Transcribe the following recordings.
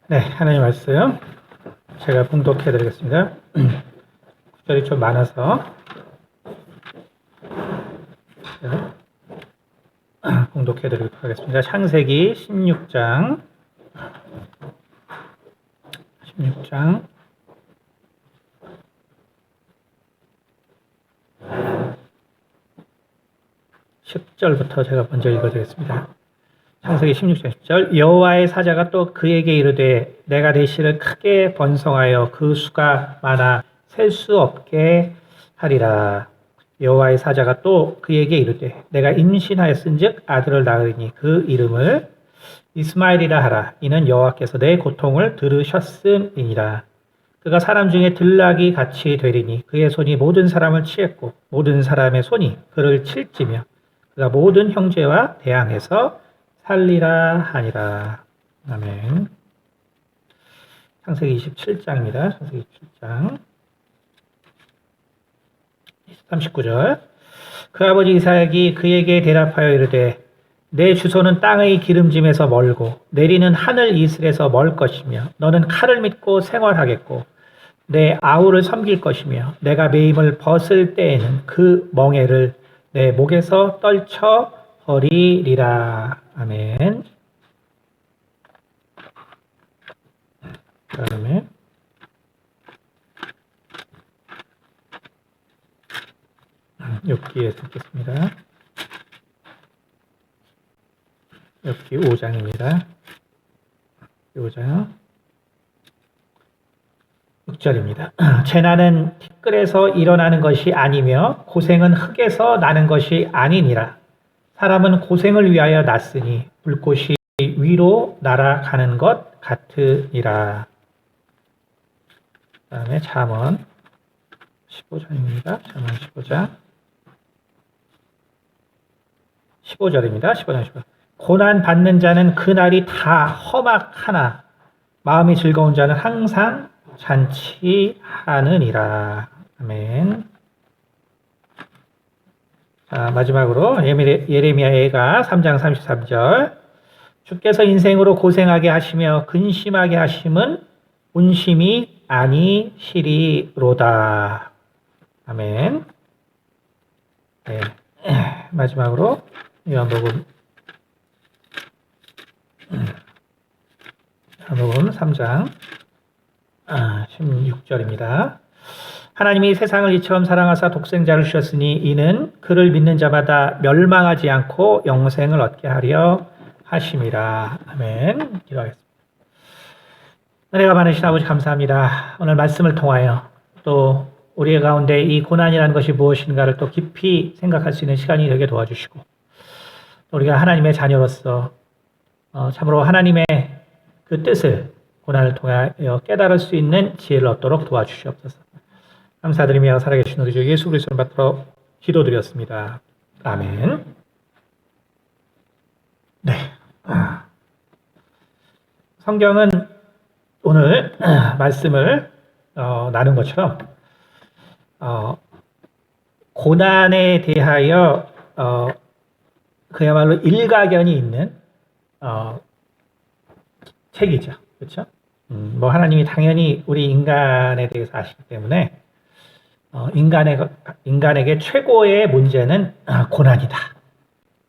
네, 하나님 말씀 제가 봉독해 드리겠습니다. 구절이 좀 많아서 봉독해 드리도록 하겠습니다. 창세기 16장 10절부터 제가 먼저 읽어드리겠습니다. 창세기 16장 10절 여호와의 사자가 또 그에게 이르되 내가 내 씨를 크게 번성하여 그 수가 많아 셀 수 없게 하리라. 여호와의 사자가 또 그에게 이르되 내가 임신하였은즉 아들을 낳으리니 그 이름을 이스마엘이라 하라. 이는 여호와께서 내 고통을 들으셨음이니라. 그가 사람 중에 들락이 같이 되리니 그의 손이 모든 사람을 치했고 모든 사람의 손이 그를 칠지며 그가 모든 형제와 대항해서 살리라 하니라. 아멘. 창세기 27장입니다. 창세기 27장 39절 그 아버지 이삭이 그에게 대답하여 이르되 내 주소는 땅의 기름짐에서 멀고 내리는 하늘 이슬에서 멀 것이며 너는 칼을 믿고 생활하겠고 내 아우를 섬길 것이며 내가 매임을 벗을 때에는 그 멍에를 내 목에서 떨쳐 버리리라. 아멘. 그다음에 욥기에 읽겠습니다. 욥기 5장입니다. 5장 6절입니다. 재난은 티끌에서 일어나는 것이 아니며 고생은 흙에서 나는 것이 아니니라. 사람은 고생을 위하여 났으니 불꽃이 위로 날아가는 것 같으니라. 그 다음에 잠언 15장입니다. 잠언 15장 15절입니다. 15장 15절 고난 받는 자는 그날이 다 험악하나 마음이 즐거운 자는 항상 잔치하느니라. 아멘. 자, 마지막으로 예레미야가 3장 33절 주께서 인생으로 고생하게 하시며 근심하게 하심은 운심이 아니시리로다. 아멘. 네. 마지막으로 요한복음 3장 16절입니다. 하나님이 세상을 이처럼 사랑하사 독생자를 주셨으니 이는 그를 믿는 자마다 멸망하지 않고 영생을 얻게 하려 하심이라. 아멘. 기도하겠습니다. 은혜가 많으신 아버지 감사합니다. 오늘 말씀을 통하여 또 우리 가운데 이 고난이라는 것이 무엇인가를 또 깊이 생각할 수 있는 시간이 되게 도와주시고 우리가 하나님의 자녀로서 참으로 하나님의 그 뜻을 고난을 통하여 깨달을 수 있는 지혜를 얻도록 도와주시옵소서. 감사드리며 살아계신 우리 주 예수 그리스도를 받들어 기도드렸습니다. 아멘. 네. 성경은 오늘 말씀을 나눈 것처럼 고난에 대하여 그야말로 일가견이 있는 책이죠. 그렇죠? 뭐 하나님이 당연히 우리 인간에 대해서 아시기 때문에 인간에게 최고의 문제는 고난이다.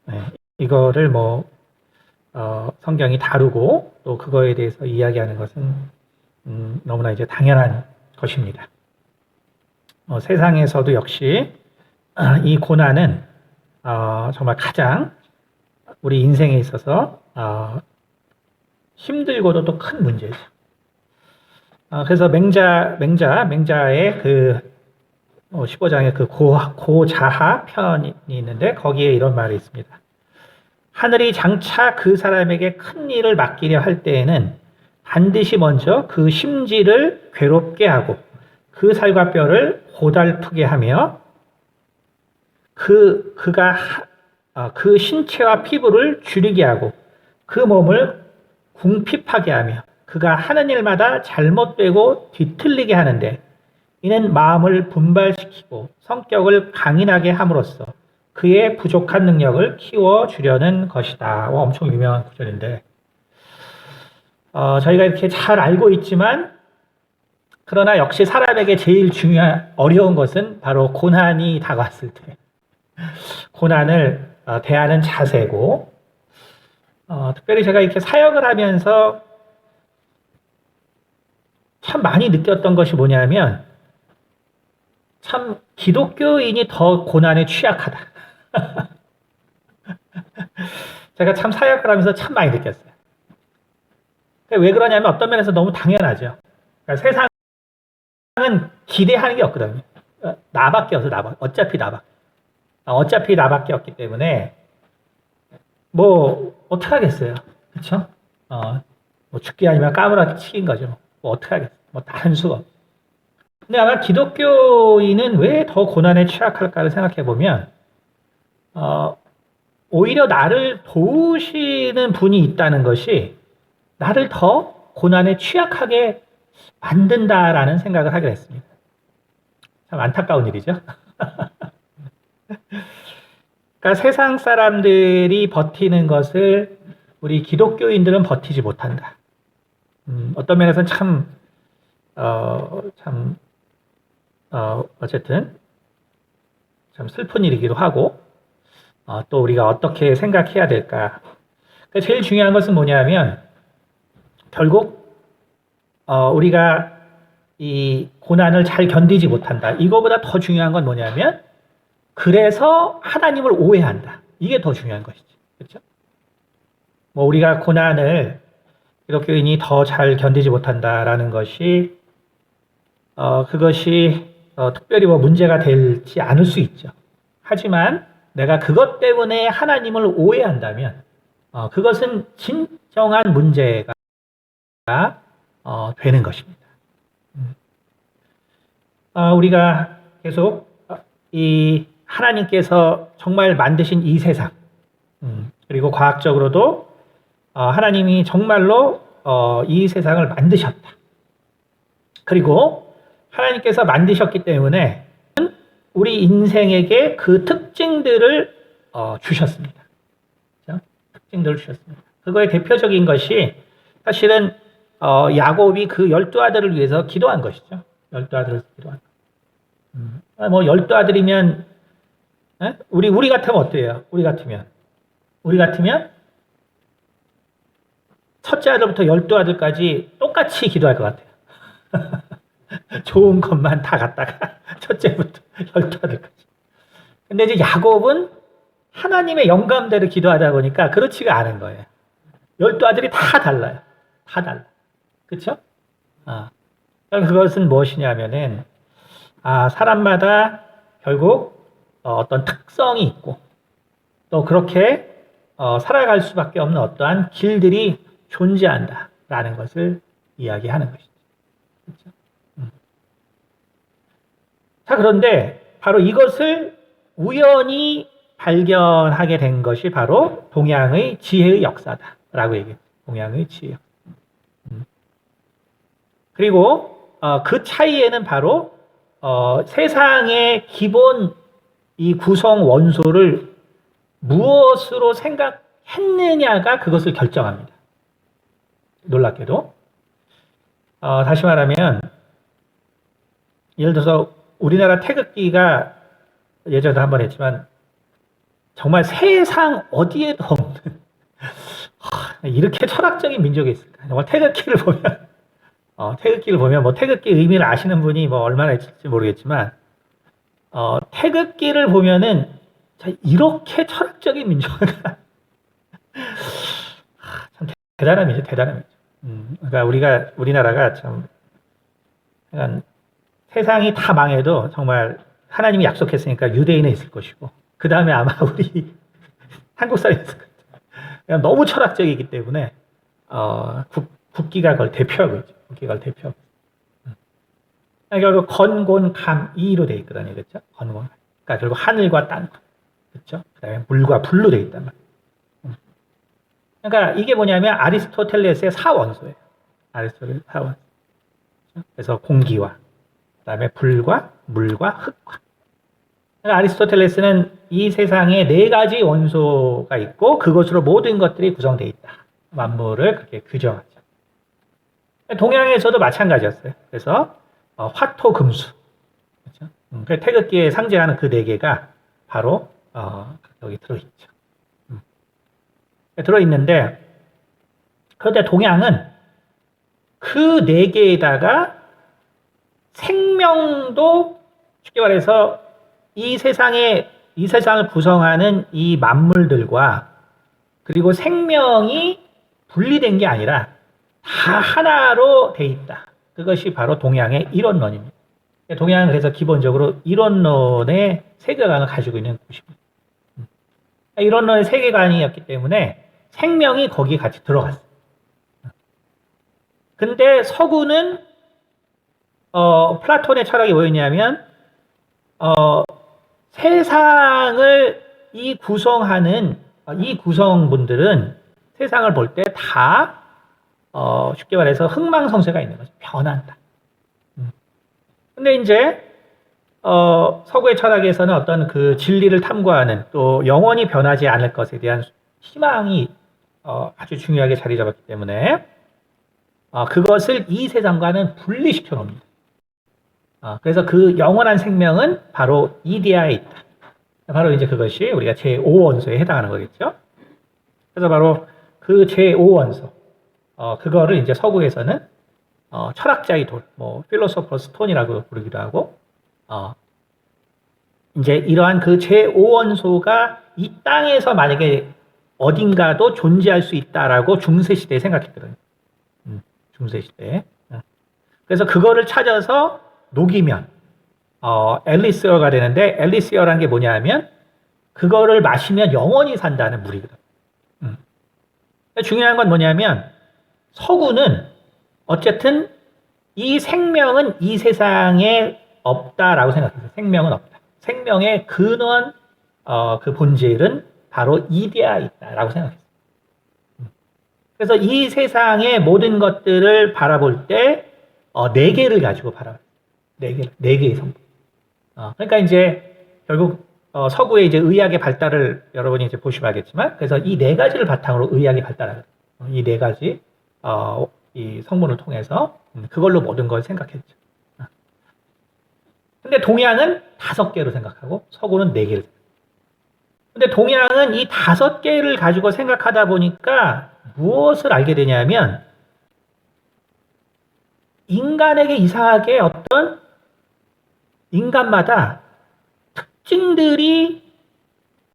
네, 이거를 성경이 다루고 또 그거에 대해서 이야기하는 것은 너무나 이제 당연한 것입니다. 세상에서도 역시 이 고난은 정말 가장 우리 인생에 있어서 힘들고도 또 큰 문제죠. 그래서 맹자의 그 15장에 그 고자하 편이 있는데 거기에 이런 말이 있습니다. 하늘이 장차 그 사람에게 큰 일을 맡기려 할 때에는 반드시 먼저 그 심지를 괴롭게 하고 그 살과 뼈를 고달프게 하며 그가 그 신체와 피부를 줄이게 하고 그 몸을 궁핍하게 하며 그가 하는 일마다 잘못되고 뒤틀리게 하는데 이는 마음을 분발시키고 성격을 강인하게 함으로써 그의 부족한 능력을 키워주려는 것이다. 엄청 유명한 구절인데 저희가 이렇게 잘 알고 있지만 그러나 역시 사람에게 제일 어려운 것은 바로 고난이 다가왔을 때 고난을 대하는 자세고 특별히 제가 이렇게 사역을 하면서 참 많이 느꼈던 것이 뭐냐면 참 기독교인이 더 고난에 취약하다. 제가 참 사역을 하면서 참 많이 느꼈어요. 왜 그러냐면 어떤 면에서 너무 당연하죠. 그러니까 세상은 기대하는 게 없거든요. 나밖에 없어, 어차피 나밖에 없기 때문에 뭐 어떻게 하겠어요, 그렇죠? 뭐 죽기 아니면 까무라치기인 거죠. 뭐 어떻게 하겠어요? 뭐 다른 수가 없어요. 근데 아마 기독교인은 왜 더 고난에 취약할까를 생각해 보면 오히려 나를 도우시는 분이 있다는 것이 나를 더 고난에 취약하게 만든다라는 생각을 하게 됐습니다. 참 안타까운 일이죠. 그러니까 세상 사람들이 버티는 것을 우리 기독교인들은 버티지 못한다. 어떤 면에서는 어쨌든 참 슬픈 일이기도 하고 또 우리가 어떻게 생각해야 될까. 그러니까 제일 중요한 것은 뭐냐면 결국 우리가 이 고난을 잘 견디지 못한다. 이거보다 더 중요한 건 뭐냐면 그래서 하나님을 오해한다. 이게 더 중요한 것이지. 그렇죠? 뭐 우리가 고난을 기독교인이 더 잘 견디지 못한다라는 것이 그것이 특별히 뭐 문제가 되지 않을 수 있죠. 하지만 내가 그것 때문에 하나님을 오해한다면 그것은 진정한 문제가 되는 것입니다. 우리가 계속 이 하나님께서 정말 만드신 이 세상 그리고 과학적으로도 하나님이 정말로 이 세상을 만드셨다. 그리고 하나님께서 만드셨기 때문에 우리 인생에게 그 특징들을 주셨습니다. 그렇죠? 특징들을 주셨습니다. 그거의 대표적인 것이 사실은 야곱이 그 12아들을 위해서 기도한 것이죠. 12아들을 기도한 것. 뭐 12아들이면 우리 같으면 어때요? 우리 같으면 첫째 아들부터 12아들까지 똑같이 기도할 것 같아요. 좋은 것만 다 갖다가 첫째부터 12아들까지. 근데 이제 야곱은 하나님의 영감대로 기도하다 보니까 그렇지가 않은 거예요. 12아들이 다 달라요. 다 달라. 그쵸? 그것은 무엇이냐면은, 사람마다 결국 어떤 특성이 있고, 또 그렇게 살아갈 수밖에 없는 어떠한 길들이 존재한다라는 것을 이야기하는 것이죠. 그렇죠? 자, 그런데 바로 이것을 우연히 발견하게 된 것이 바로 동양의 지혜의 역사다라고 얘기해요. 동양의 지혜. 그리고 그 차이에는 바로 세상의 기본 이 구성 원소를 무엇으로 생각했느냐가 그것을 결정합니다. 놀랍게도. 다시 말하면 예를 들어서 우리나라 태극기가 예전에도 한번 했지만 정말 세상 어디에도 없는 이렇게 철학적인 민족이 있을까? 정말 태극기를 보면 뭐 태극기 의미를 아시는 분이 뭐 얼마나 있을지 모르겠지만 태극기를 보면은 이렇게 철학적인 민족가 참 대단한 민족. 그러니까 우리나라가 참 약간 세상이 다 망해도 정말 하나님이 약속했으니까 유대인에 있을 것이고 그 다음에 아마 우리 한국 사람이 있을 거예요. 너무 철학적이기 때문에 국기가 그걸 대표하고 있죠. 국기가 그걸 대표하고 있죠. 결국 건곤 감 이로 돼 있거든요. 그렇죠? 건곤. 그러니까 결국 하늘과 땅, 그렇죠? 그다음에 물과 불로 돼 있단 말이에요. 그러니까 이게 뭐냐면 아리스토텔레스의 사원소예요. 아리스토텔레스 사원소. 그래서 공기와 그다음에 불과 물과 흙과. 그러니까 아리스토텔레스는 이 세상에 4가지 원소가 있고 그것으로 모든 것들이 구성되어 있다. 만물을 그렇게 규정하죠. 동양에서도 마찬가지였어요. 그래서 화토, 금수, 그렇죠? 그 태극기에 상징하는 그 네 개가 바로 여기 들어있죠. 들어있는데 그런데 동양은 그 네 개에다가 생명도 쉽게 말해서 이 세상을 구성하는 이 만물들과 그리고 생명이 분리된 게 아니라 다 하나로 돼 있다. 그것이 바로 동양의 이론론입니다. 동양은 그래서 기본적으로 이론론의 세계관을 가지고 있는 곳입니다. 이론론의 세계관이었기 때문에 생명이 거기에 같이 들어갔어요. 근데 서구는 플라톤의 철학이 뭐였냐면 세상을 구성하는 이 구성분들은 세상을 볼 때 다 쉽게 말해서 흥망성쇠가 있는 거죠. 변한다. 근데 이제 서구의 철학에서는 어떤 그 진리를 탐구하는 또 영원히 변하지 않을 것에 대한 희망이 아주 중요하게 자리 잡았기 때문에 그것을 이 세상과는 분리시켜 놓습니다. 그래서 그 영원한 생명은 바로 이데아에 있다. 바로 이제 그것이 우리가 제5원소에 해당하는 거겠죠. 그래서 바로 그 제5원소, 그거를 이제 서구에서는 철학자의 돌, 필로소퍼 스톤이라고 부르기도 하고, 이제 이러한 그 제5원소가 이 땅에서 만약에 어딘가도 존재할 수 있다라고 중세시대에 생각했거든요. 중세시대에. 그래서 그거를 찾아서 녹이면, 엘리스어가 되는데, 엘리스어라는 게 뭐냐 하면, 그거를 마시면 영원히 산다는 물이거든. 중요한 건 뭐냐면, 서구는 어쨌든 이 생명은 이 세상에 없다라고 생각해요. 생명은 없다. 생명의 근원, 그 본질은 바로 이데아에 있다라고 생각했어요. 그래서 이 세상의 모든 것들을 바라볼 때, 네 개를 가지고 바라봐요. 네 개의 성분. 그러니까 이제 결국 서구의 이제 의학의 발달을 여러분이 이제 보시면 알겠지만, 그래서 이 네 가지를 바탕으로 의학이 발달하거든요. 이 네 가지 이 성분을 통해서 그걸로 모든 걸 생각했죠. 근데 동양은 5개로 생각하고 서구는 4개를. 근데 동양은 이 5개를 가지고 생각하다 보니까 무엇을 알게 되냐면 인간에게 이상하게 어떤 인간마다 특징들이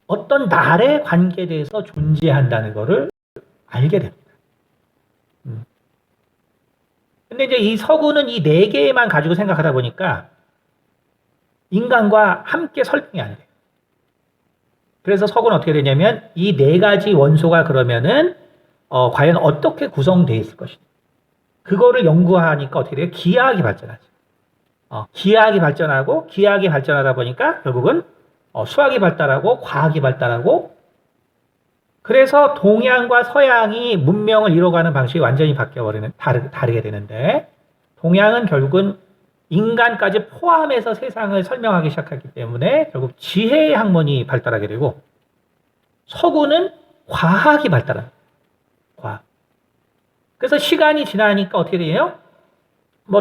어떤 날에 관계돼서 존재한다는 것을 알게 됩니다. 근데 이제 이 서구는 이 4개만 가지고 생각하다 보니까 인간과 함께 설명이 안 돼요. 그래서 서구는 어떻게 되냐면 이 4가지 원소가 그러면은 과연 어떻게 구성되어 있을 것인가. 그거를 연구하니까 어떻게 돼요? 기하학이 발전하죠. 기하학이 발전하고 기하학이 발전하다 보니까 결국은 수학이 발달하고 과학이 발달하고 그래서 동양과 서양이 문명을 이뤄가는 방식이 완전히 바뀌어버리는, 다르게 되는데, 동양은 결국은 인간까지 포함해서 세상을 설명하기 시작하기 때문에 결국 지혜의 학문이 발달하게 되고, 서구는 과학이 발달합니다. 과학. 그래서 시간이 지나니까 어떻게 돼요?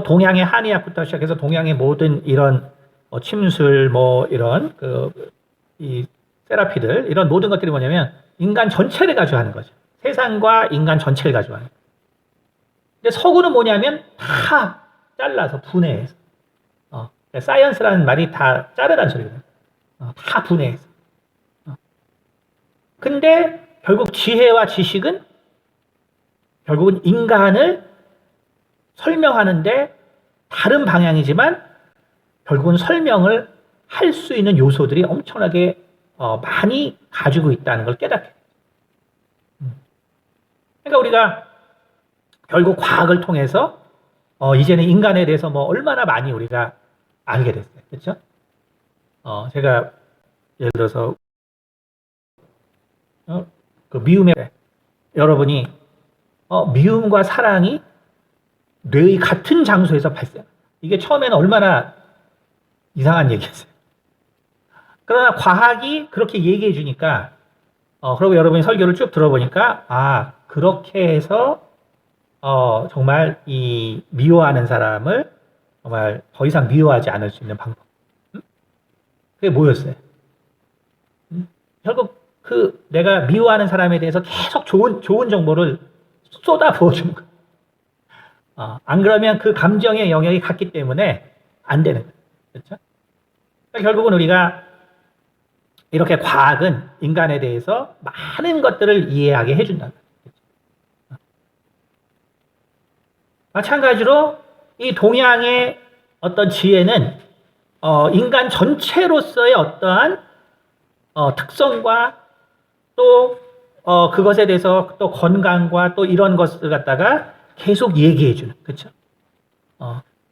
동양의 한의학부터 시작해서 동양의 모든 이런 침술, 이런 이 세라피들, 이런 모든 것들이 뭐냐면 인간 전체를 가지고 하는 거죠. 세상과 인간 전체를 가지고 하는 거죠. 근데 서구는 뭐냐면 다 잘라서 분해해서. 사이언스라는 말이 다 자르라는 소리거든요. 다 분해해서. 근데 결국 지혜와 지식은 결국은 인간을 설명하는데 다른 방향이지만 결국은 설명을 할 수 있는 요소들이 엄청나게 많이 가지고 있다는 걸 깨닫게 돼요. 그러니까 우리가 결국 과학을 통해서 이제는 인간에 대해서 얼마나 많이 우리가 알게 됐어요. 그렇죠? 제가 예를 들어서 그 미움에 여러분이 미움과 사랑이 뇌의 같은 장소에서 발생. 이게 처음에는 얼마나 이상한 얘기였어요. 그러나 과학이 그렇게 얘기해 주니까 그리고 여러분이 설교를 쭉 들어보니까 그렇게 해서 정말 이 미워하는 사람을 정말 더 이상 미워하지 않을 수 있는 방법. 그게 뭐였어요? 결국 그 내가 미워하는 사람에 대해서 계속 좋은 정보를 쏟아 부어주는 거예요. 안 그러면 그 감정의 영역이 같기 때문에 안 되는 거예요. 그렇죠? 그러니까 결국은 우리가 이렇게 과학은 인간에 대해서 많은 것들을 이해하게 해준다. 마찬가지로 이 동양의 어떤 지혜는 인간 전체로서의 어떠한 특성과 또 그것에 대해서 또 건강과 또 이런 것을 갖다가 계속 얘기해주는, 그렇죠?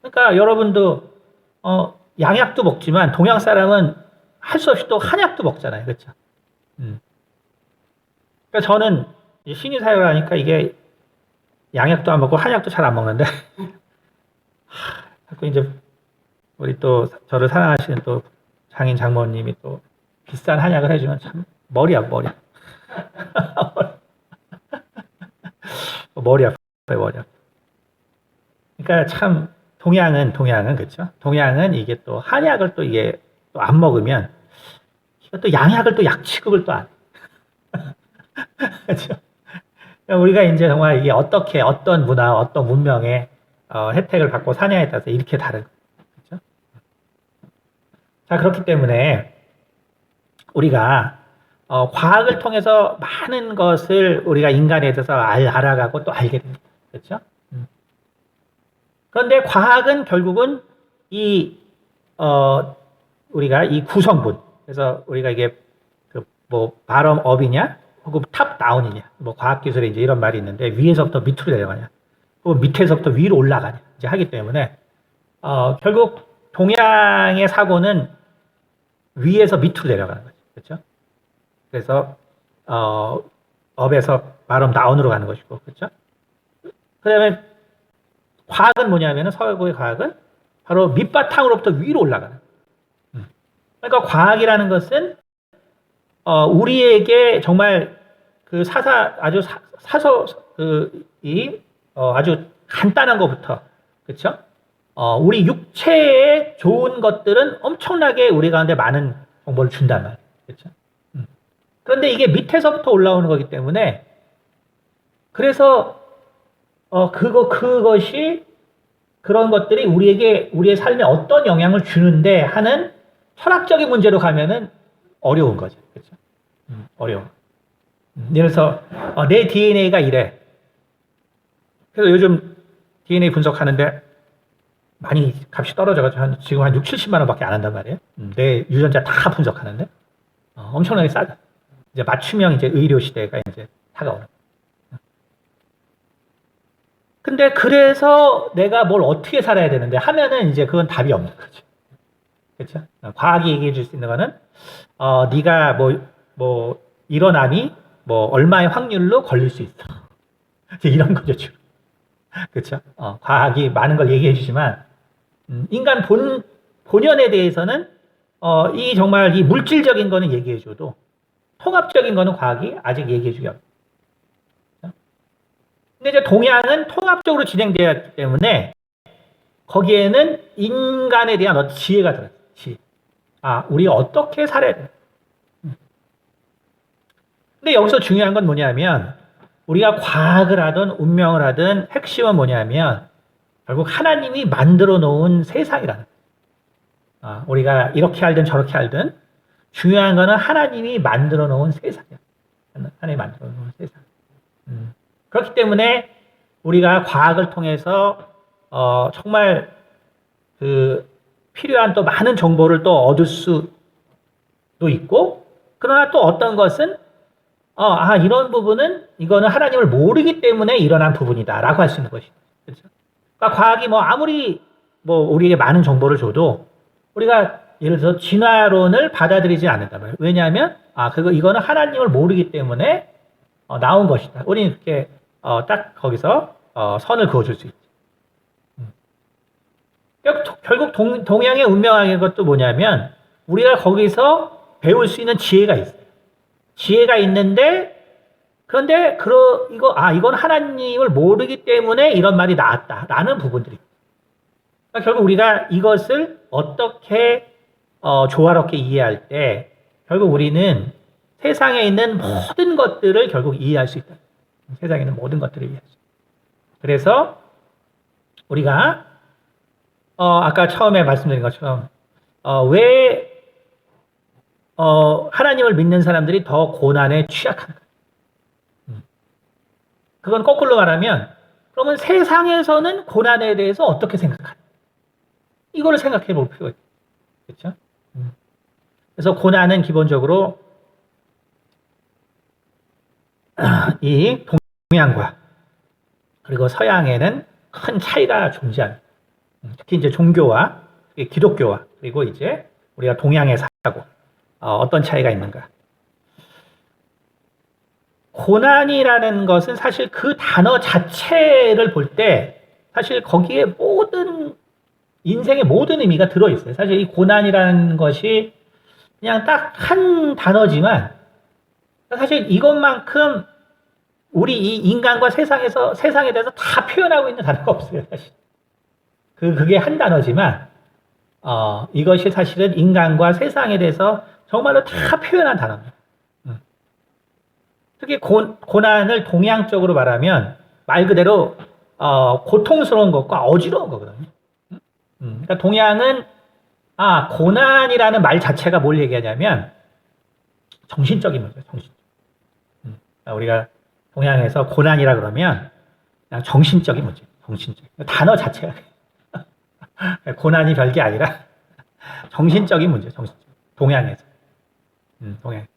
그러니까 여러분도 양약도 먹지만 동양 사람은 할 수 없이 또 한약도 먹잖아요, 그렇죠? 그러니까 저는 신유 사역을 하니까 이게 양약도 안 먹고 한약도 잘 안 먹는데 자꾸 이제 우리 또 저를 사랑하시는 또 장인 장모님이 또 비싼 한약을 해주면 참 머리 아파. 머리 아파요, 머리 아파. 그러니까 참 동양은 그렇죠? 동양은 이게 또 한약을 또 이게 또 안 먹으면 또 양약을 또 약 취급을 또 안 해. 그렇죠? 우리가 이제 정말 이게 어떻게 어떤 문화, 어떤 문명의 혜택을 받고 사냐에 따라서 이렇게 다른 거죠. 그렇죠? 자, 그렇기 때문에 우리가 과학을 통해서 많은 것을 우리가 인간에 대해서 알아가고 또 알게 됩니다. 그렇죠? 그런데 과학은 결국은 우리가 이 구성분, 그래서 우리가 이게 bottom up이냐, 혹은 top down이냐, 과학기술에 이제 이런 말이 있는데 위에서부터 밑으로 내려가냐, 혹은 밑에서부터 위로 올라가냐, 이제 하기 때문에 결국 동양의 사고는 위에서 밑으로 내려가는 거죠. 그렇죠? 그래서 업에서 bottom down으로 가는 것이고, 그렇죠? 그다음에 과학은 뭐냐면은 서구의 과학은 바로 밑바탕으로부터 위로 올라가는. 그러니까 과학이라는 것은 우리에게 정말 그 아주 아주 간단한 것부터, 그렇죠? 우리 육체에 좋은 것들은 엄청나게 우리 가운데 많은 정보를 준단 말이에요, 그렇죠? 그런데 이게 밑에서부터 올라오는 거기 때문에 그래서 그것이 그런 것들이 우리의 삶에 어떤 영향을 주는데 하는 철학적인 문제로 가면은 어려운 거죠. 그렇죠? 어려워. 예를 들어서 내 DNA가 이래. 그래서 요즘 DNA 분석하는데 많이 값이 떨어져가지고 지금 한 6, 70만 원밖에 안 한단 말이에요. 내 유전자 다 분석하는데 엄청나게 싸죠. 이제 맞춤형 이제 의료 시대가 이제 다가오는. 근데 그래서 내가 뭘 어떻게 살아야 되는데 하면은 이제 그건 답이 없는 거죠. 그렇죠? 과학이 얘기해 줄 수 있는 거는 네가 이런 암이 얼마의 확률로 걸릴 수 있어. 이런 거죠, 주로. 그렇죠? 과학이 많은 걸 얘기해 주지만 인간 본연에 대해서는 정말 이 물질적인 거는 얘기해 줘도 통합적인 거는 과학이 아직 얘기해 주기 어렵다. 근데 이제 동양은 통합적으로 진행되었기 때문에 거기에는 인간에 대한 어떤 지혜가 들어있어요. 지혜. 우리가 어떻게 살아야 돼. 근데 여기서 중요한 건 뭐냐면 우리가 과학을 하든 운명을 하든 핵심은 뭐냐면 결국 하나님이 만들어 놓은 세상이라는 거예요. 우리가 이렇게 알든 저렇게 알든 중요한 거는 하나님이 만들어 놓은 세상이야. 하나님이 만들어 놓은 세상. 그렇기 때문에 우리가 과학을 통해서 정말 필요한 또 많은 정보를 또 얻을 수도 있고, 그러나 또 어떤 것은 이런 부분은 이거는 하나님을 모르기 때문에 일어난 부분이다라고 할 수 있는 것이죠. 그렇죠? 그러니까 과학이 아무리 우리에게 많은 정보를 줘도 우리가 예를 들어서 진화론을 받아들이지 않는단 말이에요. 왜냐하면 이거는 하나님을 모르기 때문에 나온 것이다. 우리는 이렇게 딱 거기서 선을 그어줄 수 있지. 결국 동양의 운명학의 것도 뭐냐면 우리가 거기서 배울 수 있는 지혜가 있어요. 지혜가 있는데 그런데 이건 하나님을 모르기 때문에 이런 말이 나왔다라는 부분들이. 그러니까 결국 우리가 이것을 어떻게 조화롭게 이해할 때 결국 우리는 세상에 있는 모든 것들을 결국 이해할 수 있다. 세상에 있는 모든 것들을 이해할 수 있다. 그래서 우리가 아까 처음에 말씀드린 것처럼 왜 하나님을 믿는 사람들이 더 고난에 취약한가? 그건 거꾸로 말하면 그러면 세상에서는 고난에 대해서 어떻게 생각하냐? 이거를 생각해 볼 필요가 있죠. 그렇죠? 그래서 고난은 기본적으로 이 동양과 그리고 서양에는 큰 차이가 존재합니다. 특히 이제 종교와 기독교와 그리고 이제 우리가 동양에 살고 어떤 차이가 있는가? 고난이라는 것은 사실 그 단어 자체를 볼 때 사실 거기에 인생의 모든 의미가 들어있어요. 사실 이 고난이라는 것이 그냥 딱 한 단어지만 사실 이것만큼 우리 이 인간과 세상에 대해서 다 표현하고 있는 단어가 없어요, 사실. 그게 한 단어지만, 이것이 사실은 인간과 세상에 대해서 정말로 다 표현한 단어입니다. 특히 고난을 동양적으로 말하면 말 그대로, 고통스러운 것과 어지러운 거거든요. 그러니까 동양은, 고난이라는 말 자체가 뭘 얘기하냐면, 정신적인 문제예요, 정신적. 그러니까 우리가 동양에서 고난이라 그러면 그냥 정신적인 문제, 정신적. 단어 자체가 고난이 별게 아니라 정신적인 문제, 정신적. 동양에서. 동양.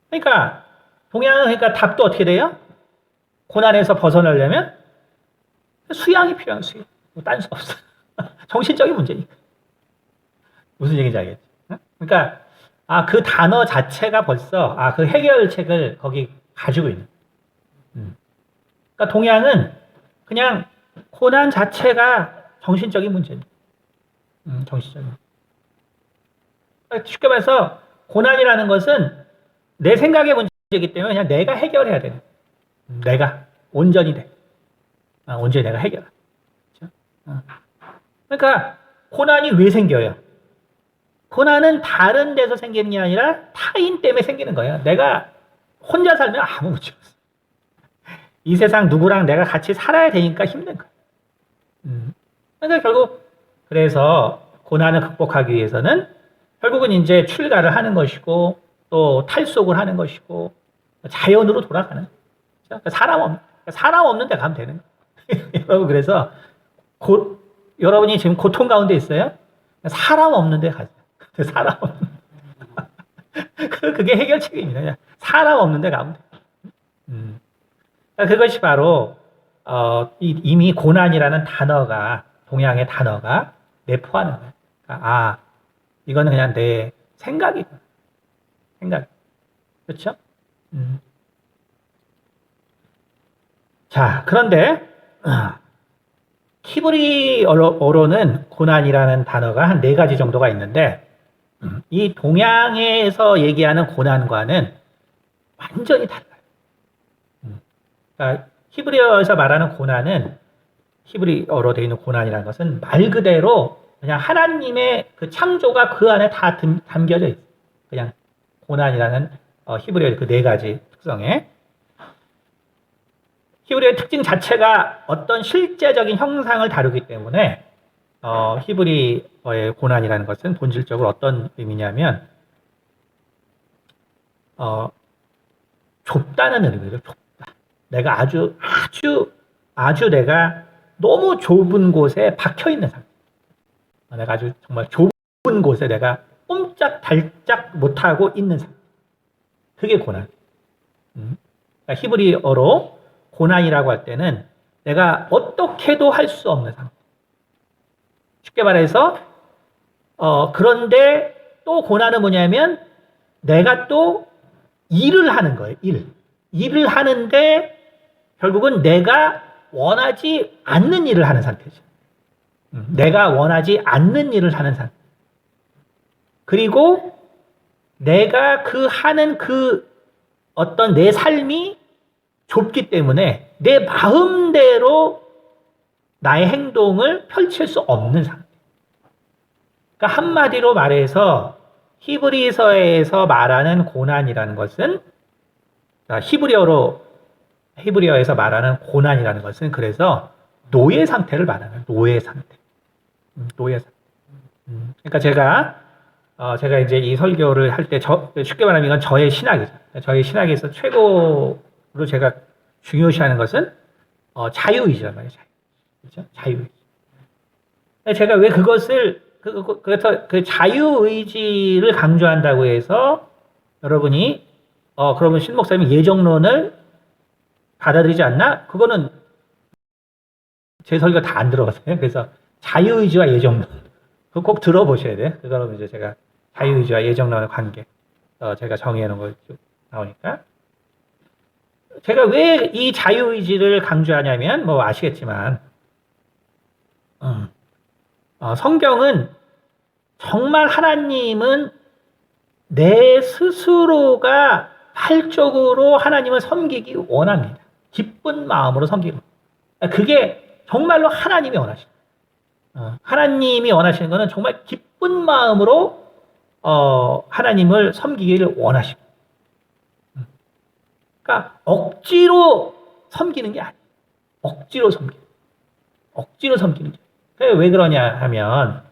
그러니까 동양은 답도 어떻게 돼요? 고난에서 벗어나려면 수양이 필요한 수양. 딴 수 없어. 정신적인 문제니까. 무슨 얘기인지 알겠지? 그러니까 그 단어 자체가 벌써 그 해결책을 거기 가지고 있는. 그러니까 동양은 그냥 고난 자체가 정신적인 문제입니다. 정신적인. 그러니까 쉽게 말해서 고난이라는 것은 내 생각의 문제이기 때문에 그냥 내가 해결해야 되는. 내가 온전히 돼. 온전히 내가 해결. 그렇죠? 그러니까 고난이 왜 생겨요? 고난은 다른 데서 생기는 게 아니라 타인 때문에 생기는 거예요. 내가 혼자 살면 아무 문제 없어. 이 세상 누구랑 내가 같이 살아야 되니까 힘든 거야. 그러니까 결국 그래서 고난을 극복하기 위해서는 결국은 이제 출가를 하는 것이고 또 탈속을 하는 것이고 자연으로 돌아가는 거죠. 그러니까 사람 없는 데 가면 되는 거예요. 여러분 그래서 여러분이 지금 고통 가운데 있어요? 사람 없는 데 가세요. 사람 없는 그게 해결책입니다. 그냥 사람 없는 데 가면 돼요. 그것이 바로 이미 고난이라는 단어가 동양의 단어가 내포하는 거예요. 그러니까, 이거는 그냥 내 생각이구나. 생각. 그렇죠? 자, 그런데 히브리어로는 고난이라는 단어가 한 4가지 정도가 있는데 이 동양에서 얘기하는 고난과는 완전히 달라요. 그러니까 히브리어에서 말하는 고난은 히브리어로 되어 있는 고난이라는 것은 말 그대로 그냥 하나님의 그 창조가 그 안에 다 담겨져 있어요. 그냥 고난이라는 히브리어의 그 4가지 특성에 히브리어의 특징 자체가 어떤 실제적인 형상을 다루기 때문에 히브리어의 고난이라는 것은 본질적으로 어떤 의미냐면 좁다는 의미예요. 좁다. 내가 아주 내가 너무 좁은 곳에 박혀 있는 상태. 내가 아주 정말 좁은 곳에 내가 꼼짝달짝 못하고 있는 상태. 그게 고난. 그러니까 히브리어로 고난이라고 할 때는 내가 어떻게도 할 수 없는 상태. 쉽게 말해서 그런데 또 고난은 뭐냐면 내가 또 일을 하는 거예요. 일을 하는데 결국은 내가 원하지 않는 일을 하는 상태죠. 내가 원하지 않는 일을 하는 상태. 그리고 내가 하는 어떤 내 삶이 좁기 때문에 내 마음대로 나의 행동을 펼칠 수 없는 상태. 그러니까 한마디로 말해서 히브리서에서 말하는 고난이라는 것은 히브리어에서 말하는 고난이라는 것은 그래서 노예 상태를 말하는 노예 상태. 노예 상태. 그러니까 제가 이제 이 설교를 할 때 쉽게 말하면 이건 저의 신학이죠. 저의 신학에서 최고로 제가 중요시하는 것은 자유의지란 말이에요. 그렇죠? 자유의지. 제가 왜 그것을 그래서 그 자유의지를 강조한다고 해서 여러분이 그러면 신 목사님이 예정론을 받아들이지 않나? 그거는 제 설교 다 안 들어가세요. 그래서 자유의지와 예정론 그거 꼭 들어보셔야 돼요. 그거는 이제 제가 자유의지와 예정론의 관계 제가 정의해 놓은 거 쭉 나오니까 제가 왜 이 자유의지를 강조하냐면 뭐 아시겠지만 성경은 정말 하나님은 내 스스로가 팔적으로 하나님을 섬기기 원합니다. 기쁜 마음으로 섬기는 그게 정말로 하나님이 원하시는 하나님이 원하시는 것은 정말 기쁜 마음으로 하나님을 섬기기를 원하시고 그러니까 억지로 섬기는 게 아니에요. 억지로 섬기는 게 왜 그러냐 하면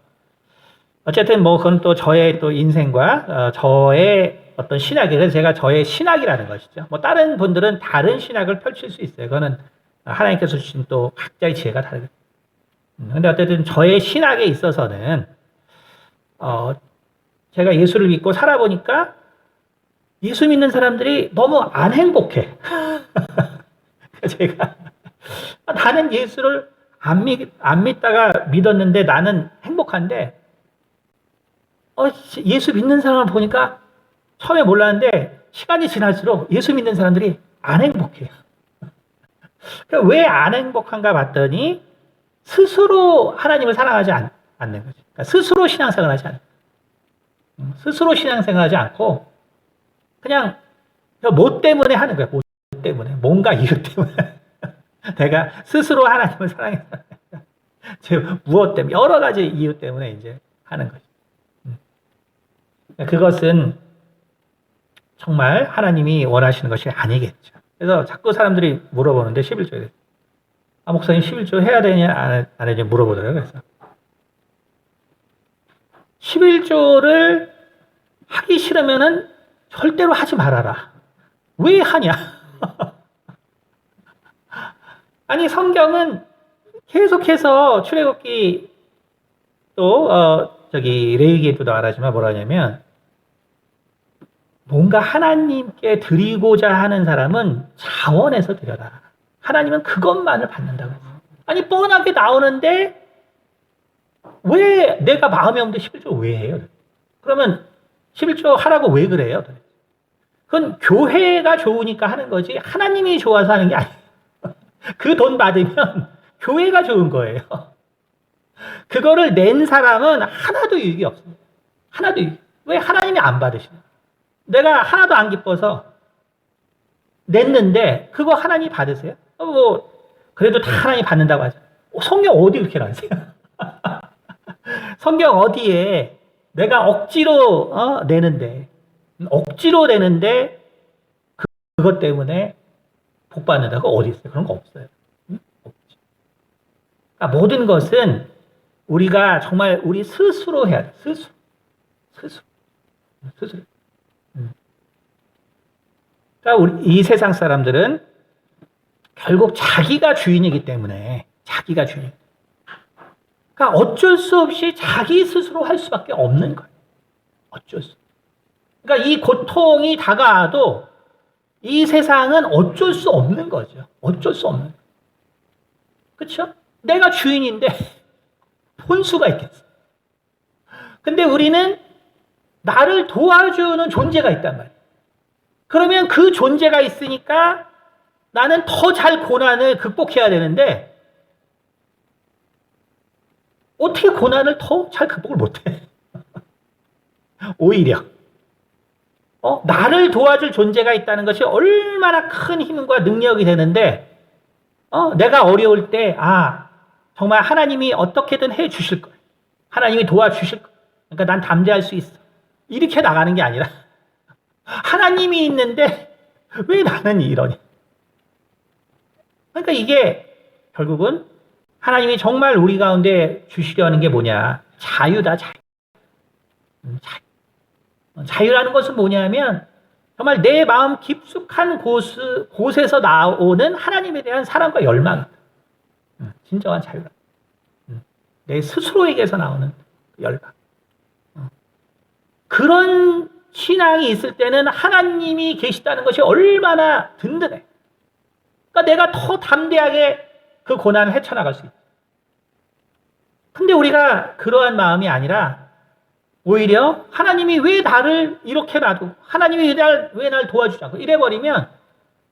어쨌든 뭐 그건 또 저의 또 인생과 저의 어떤 신학이 그래서 제가 저의 신학이라는 것이죠. 뭐 다른 분들은 다른 신학을 펼칠 수 있어요. 그거는 하나님께서 주신 또 각자의 지혜가 다르거든요. 근데 어쨌든 저의 신학에 있어서는 제가 예수를 믿고 살아보니까 예수 믿는 사람들이 너무 안 행복해. 제가 나는 예수를 안 믿다가 믿었는데 나는 행복한데 예수 믿는 사람을 보니까 처음에 몰랐는데 시간이 지날수록 예수 믿는 사람들이 안 행복해요. 왜 안 행복한가 봤더니 스스로 하나님을 사랑하지 않는 거죠. 그러니까 스스로 신앙생활을 하지 않는 거예요. 스스로 신앙생활을 하지 않고 그냥 뭐 때문에 하는 거예요. 뭐 때문에 뭔가 이유 때문에 내가 스스로 하나님을 사랑해서 무엇 때문에 여러 가지 이유 때문에 이제 하는 거죠. 그것은 정말 하나님이 원하시는 것이 아니겠죠. 그래서 자꾸 사람들이 물어보는데 11조에 목사님 11조 해야 되냐 안 해야 되냐 물어보더라고요. 그래서 11조를 하기 싫으면은 절대로 하지 말아라. 왜 하냐? 아니 성경은 계속해서 출애굽기 또 레위기에도 말하지만 뭐라 하냐면 뭔가 하나님께 드리고자 하는 사람은 자원해서 드려라. 하나님은 그것만을 받는다고 했어요. 아니 뻔하게 나오는데 왜 내가 마음이 없는데 11조 왜 해요? 그러면 11조 하라고 왜 그래요? 그건 교회가 좋으니까 하는 거지 하나님이 좋아서 하는 게 아니에요. 그 돈 받으면 교회가 좋은 거예요. 그거를 낸 사람은 하나도 유익이 없습니다. 하나도 유익. 왜 하나님이 안 받으시나? 내가 하나도 안 기뻐서 냈는데 그거 하나님 받으세요? 뭐 그래도 다 하나님 받는다고 하죠. 성경 어디 그렇게 나오세요? 성경 어디에 내가 억지로 내는데 그것 때문에 복 받는다고 어디 있어요? 그런 거 없어요. 없지. 그러니까 모든 것은 우리가 정말 우리 스스로 해야 돼. 스스로. 그러니까 우리 이 세상 사람들은 결국 자기가 주인이기 때문에 그러니까 어쩔 수 없이 자기 스스로 할 수밖에 없는 거예요. 어쩔 수. 그러니까 이 고통이 다가와도 이 세상은 어쩔 수 없는 거죠. 어쩔 수 없는. 그렇죠? 내가 주인인데 혼수가 있겠어. 근데 우리는 나를 도와주는 존재가 있단 말이에요. 그러면 그 존재가 있으니까 나는 더 잘 고난을 극복해야 되는데 어떻게 고난을 더 잘 극복을 못해? 오히려 나를 도와줄 존재가 있다는 것이 얼마나 큰 힘과 능력이 되는데, 내가 어려울 때, 정말 하나님이 어떻게든 해 주실 거야. 하나님이 도와주실 거야. 그러니까 난 담대할 수 있어. 이렇게 나가는 게 아니라, 하나님이 있는데, 왜 나는 이러니? 그러니까 이게 결국은 하나님이 정말 우리 가운데 주시려는 게 뭐냐? 자유다, 자유. 자유라는 것은 뭐냐면, 정말 내 마음 깊숙한 곳에서 나오는 하나님에 대한 사랑과 열망. 진정한 자유다. 내 스스로에게서 나오는 열망. 그런 신앙이 있을 때는 하나님이 계시다는 것이 얼마나 든든해. 그러니까 내가 더 담대하게 그 고난을 헤쳐나갈 수 있다. 근데 우리가 그러한 마음이 아니라 오히려 하나님이 왜 나를 이렇게 놔두고 하나님이 왜 날 도와주지 않고 이래버리면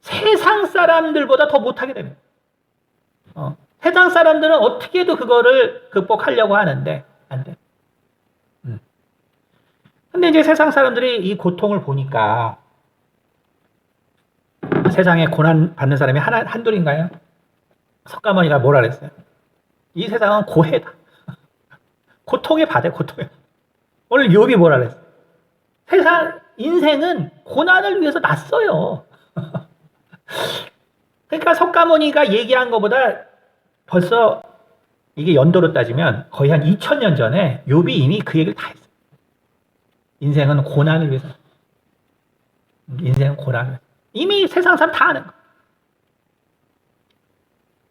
세상 사람들보다 더 못하게 됩니다. 세상 사람들은 어떻게도 그거를 극복하려고 하는데 안 돼. 근데 이제 세상 사람들이 이 고통을 보니까 세상에 고난 받는 사람이 한둘인가요? 석가모니가 뭐라 그랬어요? 이 세상은 고해다. 고통에 받아, 고통에. 오늘 욥이 뭐라 그랬어요? 인생은 고난을 위해서 났어요. 그러니까 석가모니가 얘기한 것보다 벌써 이게 연도로 따지면 거의 한 2000년 전에 욥이 이미 그 얘기를 다 했어요. 인생은 고난을 위해서. 인생은 고난을 위해서. 이미 세상 사람 다 아는 거.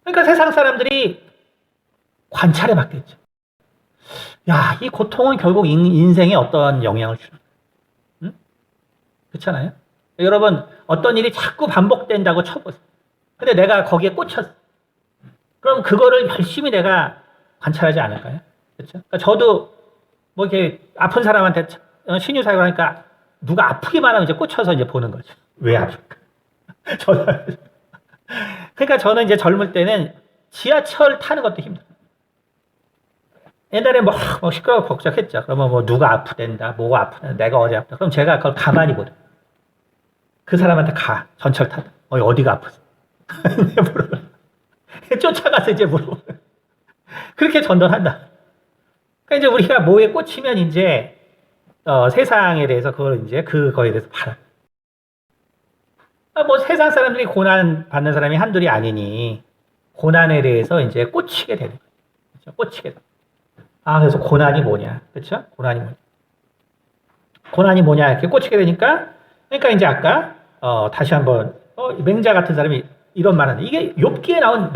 그러니까 세상 사람들이 관찰해 봤겠죠. 야, 이 고통은 결국 인생에 어떤 영향을 주는 거예요. 그렇잖아요? 여러분, 어떤 일이 자꾸 반복된다고 쳐보세요. 근데 내가 거기에 꽂혔어. 그럼 그거를 열심히 내가 관찰하지 않을까요? 그렇죠? 그러니까 저도 뭐 이렇게 아픈 사람한테 신유사역을 하니까 누가 아프기만 하면 이제 꽂혀서 이제 보는 거죠. 왜 아플까? 그러니까 저는 이제 젊을 때는 지하철 타는 것도 힘들어요. 옛날에 뭐 시끄럽고 복잡했죠. 그러면 뭐 누가 아프댄다, 뭐가 아프다, 내가 어디 아프다. 그럼 제가 그걸 가만히 보래. 그 사람한테 전철 타다. 어디가 아프지? 물어봐. 쫓아가서 이제 물어봐. 그렇게 전도한다. 그러니까 이제 우리가 뭐에 꽂히면 이제 세상에 대해서 그거에 대해서 바라. 뭐 세상 사람들이 고난 받는 사람이 한둘이 아니니 고난에 대해서 이제 꽂히게 되는 거예요. 그렇죠? 꽂히게 돼. 그래서 고난이 뭐냐? 그렇죠? 고난이 뭐냐? 이렇게 꽂히게 되니까 그러니까 이제 아까 다시 한번 맹자 같은 사람이 이런 말하는데 이게 욥기에 나온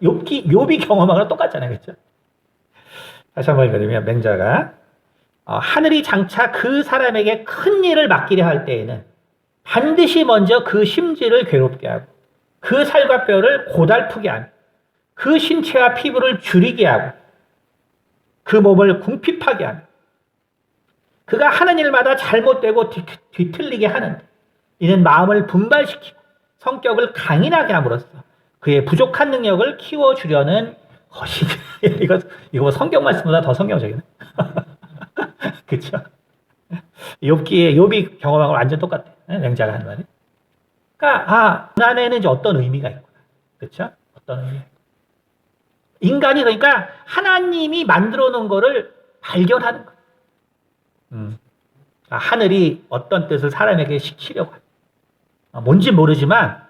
욥이 경험한 거랑 똑같잖아요. 그렇죠? 다시 한번 읽어드리면 맹자가 하늘이 장차 그 사람에게 큰 일을 맡기려 할 때에는 반드시 먼저 그 심지를 괴롭게 하고 그 살과 뼈를 고달프게 하고 그 신체와 피부를 줄이게 하고 그 몸을 궁핍하게 하고 그가 하는 일마다 잘못되고 뒤틀리게 하는데 이는 마음을 분발시키고 성격을 강인하게 함으로써 그의 부족한 능력을 키워주려는 것이다. 이거 성경 말씀보다 더 성경적이네. 그렇죠? 욥이 경험한 건 완전 똑같아. 맹자가 하는 말이. 그러니까 고난에는 이제 어떤 의미가 있구나. 그렇죠? 어떤 의미가 있구나. 인간이 그러니까 하나님이 만들어 놓은 거를 발견하는 거예요. 하늘이 어떤 뜻을 사람에게 시키려고 하는 뭔지 모르지만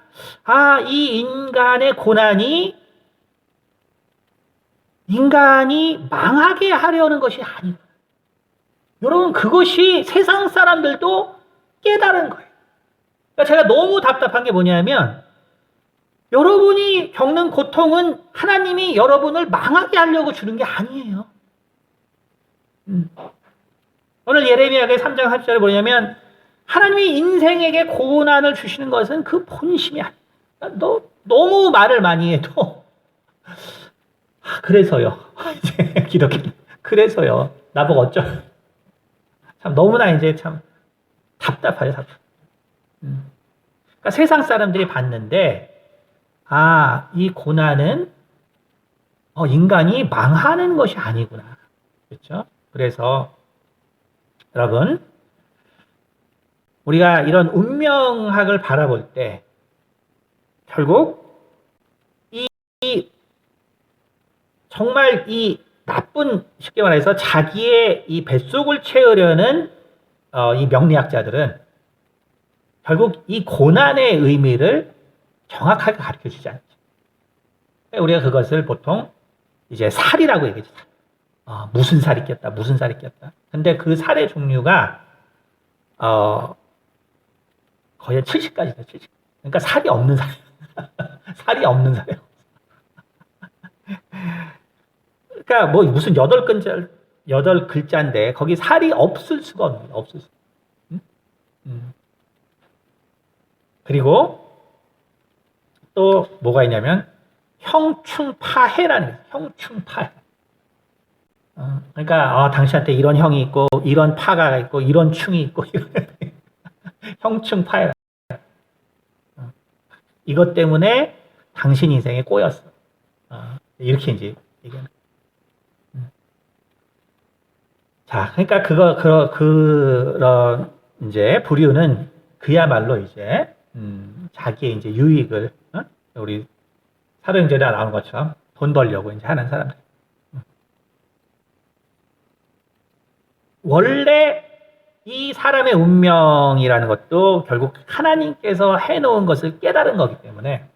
이 인간의 고난이 인간이 망하게 하려는 것이 아니다. 여러분 그것이 세상 사람들도 깨달은 거예요. 그러니까 제가 너무 답답한 게 뭐냐면 여러분이 겪는 고통은 하나님이 여러분을 망하게 하려고 주는 게 아니에요. 오늘 예레미야의 3장 4절에 뭐냐면 하나님이 인생에게 고난을 주시는 것은 그 본심이 아니야. 너무 말을 많이 해도 그래서요. 이제 기독교 그래서요. 나보고 어쩌 참 너무나 이제 참 답답해요. 그러니까 세상 사람들이 봤는데 이 고난은 인간이 망하는 것이 아니구나. 그렇죠? 그래서 여러분 우리가 이런 운명학을 바라볼 때 결국 이 정말 이 나쁜, 쉽게 말해서 자기의 이 뱃속을 채우려는 이 명리학자들은 결국 이 고난의 의미를 정확하게 가르쳐 주지 않죠. 우리가 그것을 보통 이제 살이라고 얘기하죠. 무슨 살이 꼈다, 무슨 살이 꼈다. 근데 그 살의 종류가 거의 70가지다, 70. 그러니까 살이 없는 살. 살이 없는 살이에요. 그러니까 뭐 무슨 8글자인데 거기 살이 없을 수가 없는 거예요. 없을 수. 그리고 또 뭐가 있냐면 형충파해라는 거예요. 형충파해. 그러니까 당신한테 이런 형이 있고 이런 파가 있고 이런 충이 있고 형충파해. 이것 때문에 당신 인생에 꼬였어. 이렇게 이제 얘기하는. 자, 그러니까 그런 이제 부류는 그야말로 이제 자기의 이제 유익을 우리 사도행전에 나오는 것처럼 돈 벌려고 이제 하는 사람들. 원래 이 사람의 운명이라는 것도 결국 하나님께서 해놓은 것을 깨달은 거기 때문에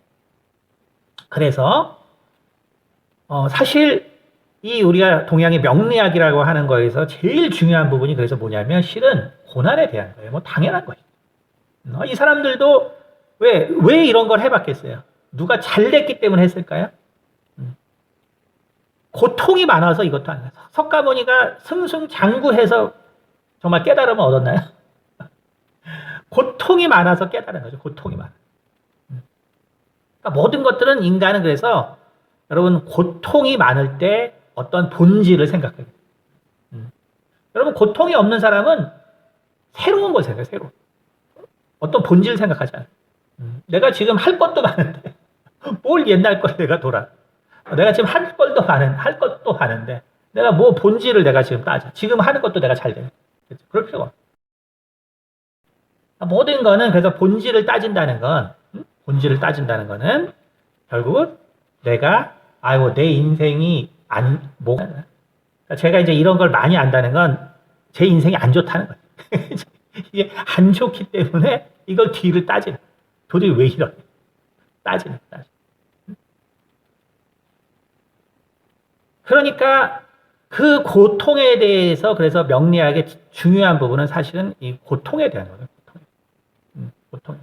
그래서 사실 이 우리가 동양의 명리학이라고 하는 거에서 제일 중요한 부분이 그래서 뭐냐면 실은 고난에 대한 거예요. 뭐 당연한 거예요. 이 사람들도 왜 이런 걸 해봤겠어요? 누가 잘 됐기 때문에 했을까요? 고통이 많아서 이것도 안 해요. 석가모니가 승승장구해서 정말 깨달음을 얻었나요? 고통이 많아서 깨달은 거죠. 고통이 많아. 그러니까 모든 것들은 인간은 그래서 여러분 고통이 많을 때 어떤 본질을 생각해요. 여러분 고통이 없는 사람은 새로운 걸 생각해요. 새로운. 어떤 본질을 생각하지 않아요. 내가 지금 할 것도 많은데 뭘 옛날 걸 내가 돌아. 내가 지금 할 것도 많은데 내가 뭐 본질을 내가 지금 따져. 지금 하는 것도 내가 잘 돼. 그럴 필요가 없어. 모든 거는 그래서 본질을 따진다는 거는 결국은 내가 내 인생이 제가 이제 이런 걸 많이 안다는 건 제 인생이 안 좋다는 거예요. 이게 안 좋기 때문에 이걸 뒤를 따지는. 도대체 왜 이러냐? 따지는. 그러니까 그 고통에 대해서 그래서 명리학의 중요한 부분은 사실은 이 고통에 대한 거예요. 고통.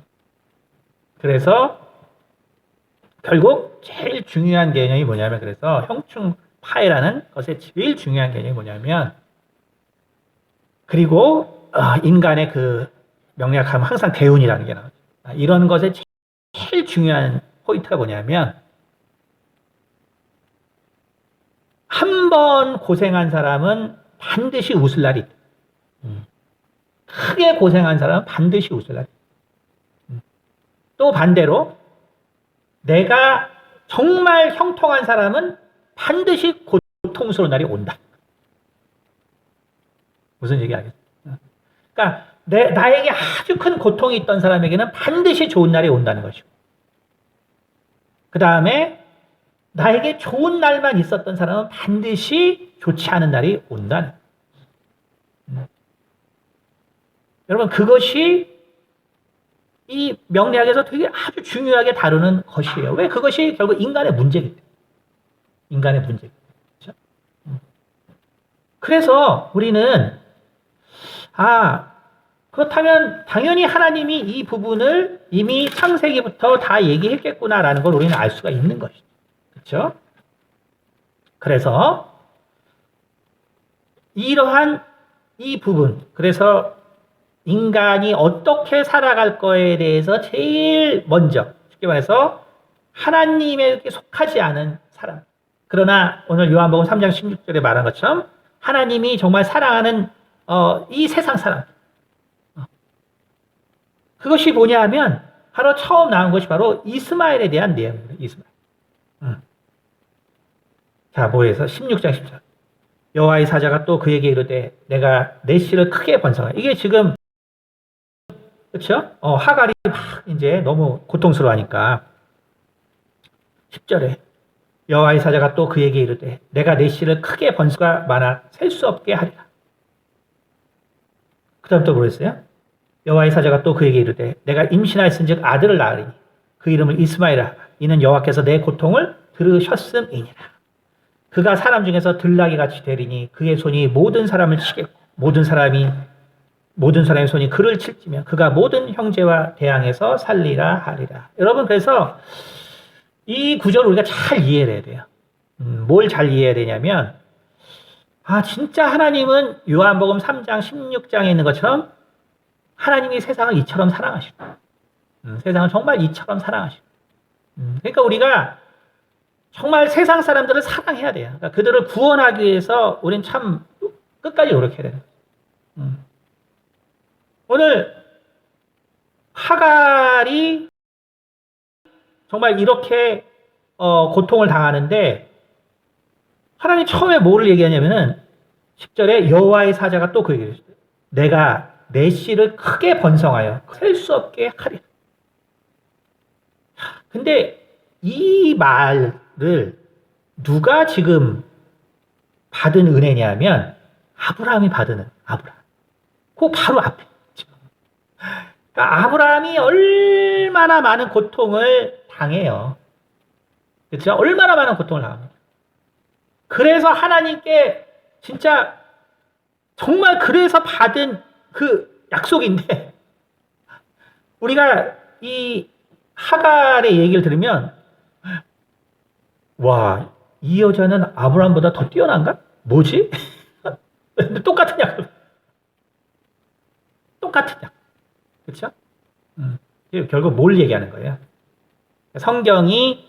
그래서 결국 제일 중요한 개념이 뭐냐면 그래서 형충파해라는 것의 제일 중요한 개념이 뭐냐면 그리고 인간의 그 명리학하면 항상 대운이라는 게 나오죠. 이런 것의 제일 중요한 포인트가 뭐냐면 한 번 고생한 사람은 반드시 웃을 날이 있다. 크게 고생한 사람은 반드시 웃을 날이 있다. 또 반대로 내가 정말 형통한 사람은 반드시 고통스러운 날이 온다. 무슨 얘기 알겠어요? 그러니까 나에게 아주 큰 고통이 있던 사람에게는 반드시 좋은 날이 온다는 것이고 그 다음에 나에게 좋은 날만 있었던 사람은 반드시 좋지 않은 날이 온다는 거예요. 여러분 그것이 이 명리학에서 되게 아주 중요하게 다루는 것이에요. 왜? 그것이 결국 인간의 문제이기 때문에. 인간의 문제이기 때문에. 그렇죠? 그래서 우리는 그렇다면 당연히 하나님이 이 부분을 이미 창세기부터 다 얘기했겠구나라는 걸 우리는 알 수가 있는 것이죠. 그렇죠? 그래서 이러한 이 부분, 그래서 인간이 어떻게 살아갈 거에 대해서 제일 먼저 쉽게 말해서 하나님에게 속하지 않은 사람. 그러나 오늘 요한복음 3장 16절에 말한 것처럼 하나님이 정말 사랑하는 이 세상 사람. 그것이 뭐냐 하면 바로 처음 나온 것이 바로 이스마엘에 대한 내용입니다. 이스마엘. 자, 뭐해서 16장 10절. 여호와의 사자가 또 그에게 이르되 내가 내 씨를 크게 번성하라. 이게 지금 그렇죠? 하갈이 막 이제 너무 고통스러워하니까 10절에 여호와의 사자가 또 그에게 이르되 내가 내 씨를 크게 번수가 많아 셀 수 없게 하리라. 그 다음 또 뭐랬어요? 여호와의 사자가 또 그에게 이르되 내가 임신하였은즉 아들을 낳으리니 그 이름을 이스마엘이라. 이는 여호와께서 내 고통을 들으셨음이니라. 그가 사람 중에서 들나귀 같이 되리니 그의 손이 모든 사람을 치겠고 모든 사람의 손이 그를 칠지며 그가 모든 형제와 대항해서 살리라 하리라. 여러분, 그래서 이 구절을 우리가 잘 이해를 해야 돼요. 뭘 잘 이해해야 되냐면, 진짜 하나님은 요한복음 3장 16장에 있는 것처럼 하나님이 세상을 이처럼 사랑하시고, 세상을 정말 이처럼 사랑하시고, 그러니까 우리가 정말 세상 사람들을 사랑해야 돼요. 그러니까 그들을 구원하기 위해서 우리는 참 끝까지 노력해야 돼요. 오늘 하갈이 정말 이렇게 고통을 당하는데 하나님 처음에 뭐를 얘기하냐면은 10절에 여호와의 사자가 또 그에게 이르시되 내가 내 씨를 크게 번성하여 셀 수 없게 하리라. 근데 이 말을 누가 지금 받은 은혜냐면 아브라함이 받은 아브라함. 그 바로 앞에. 그러니까 아브라함이 얼마나 많은 고통을 당해요. 그렇죠? 얼마나 많은 고통을 당합니다. 그래서 하나님께 진짜 정말 그래서 받은 그 약속인데 우리가 이 하갈의 얘기를 들으면 와, 이 여자는 아브라함보다 더 뛰어난가? 뭐지? 똑같은 약속. 똑같은 약속. 그렇죠? 결국 뭘 얘기하는 거예요? 성경이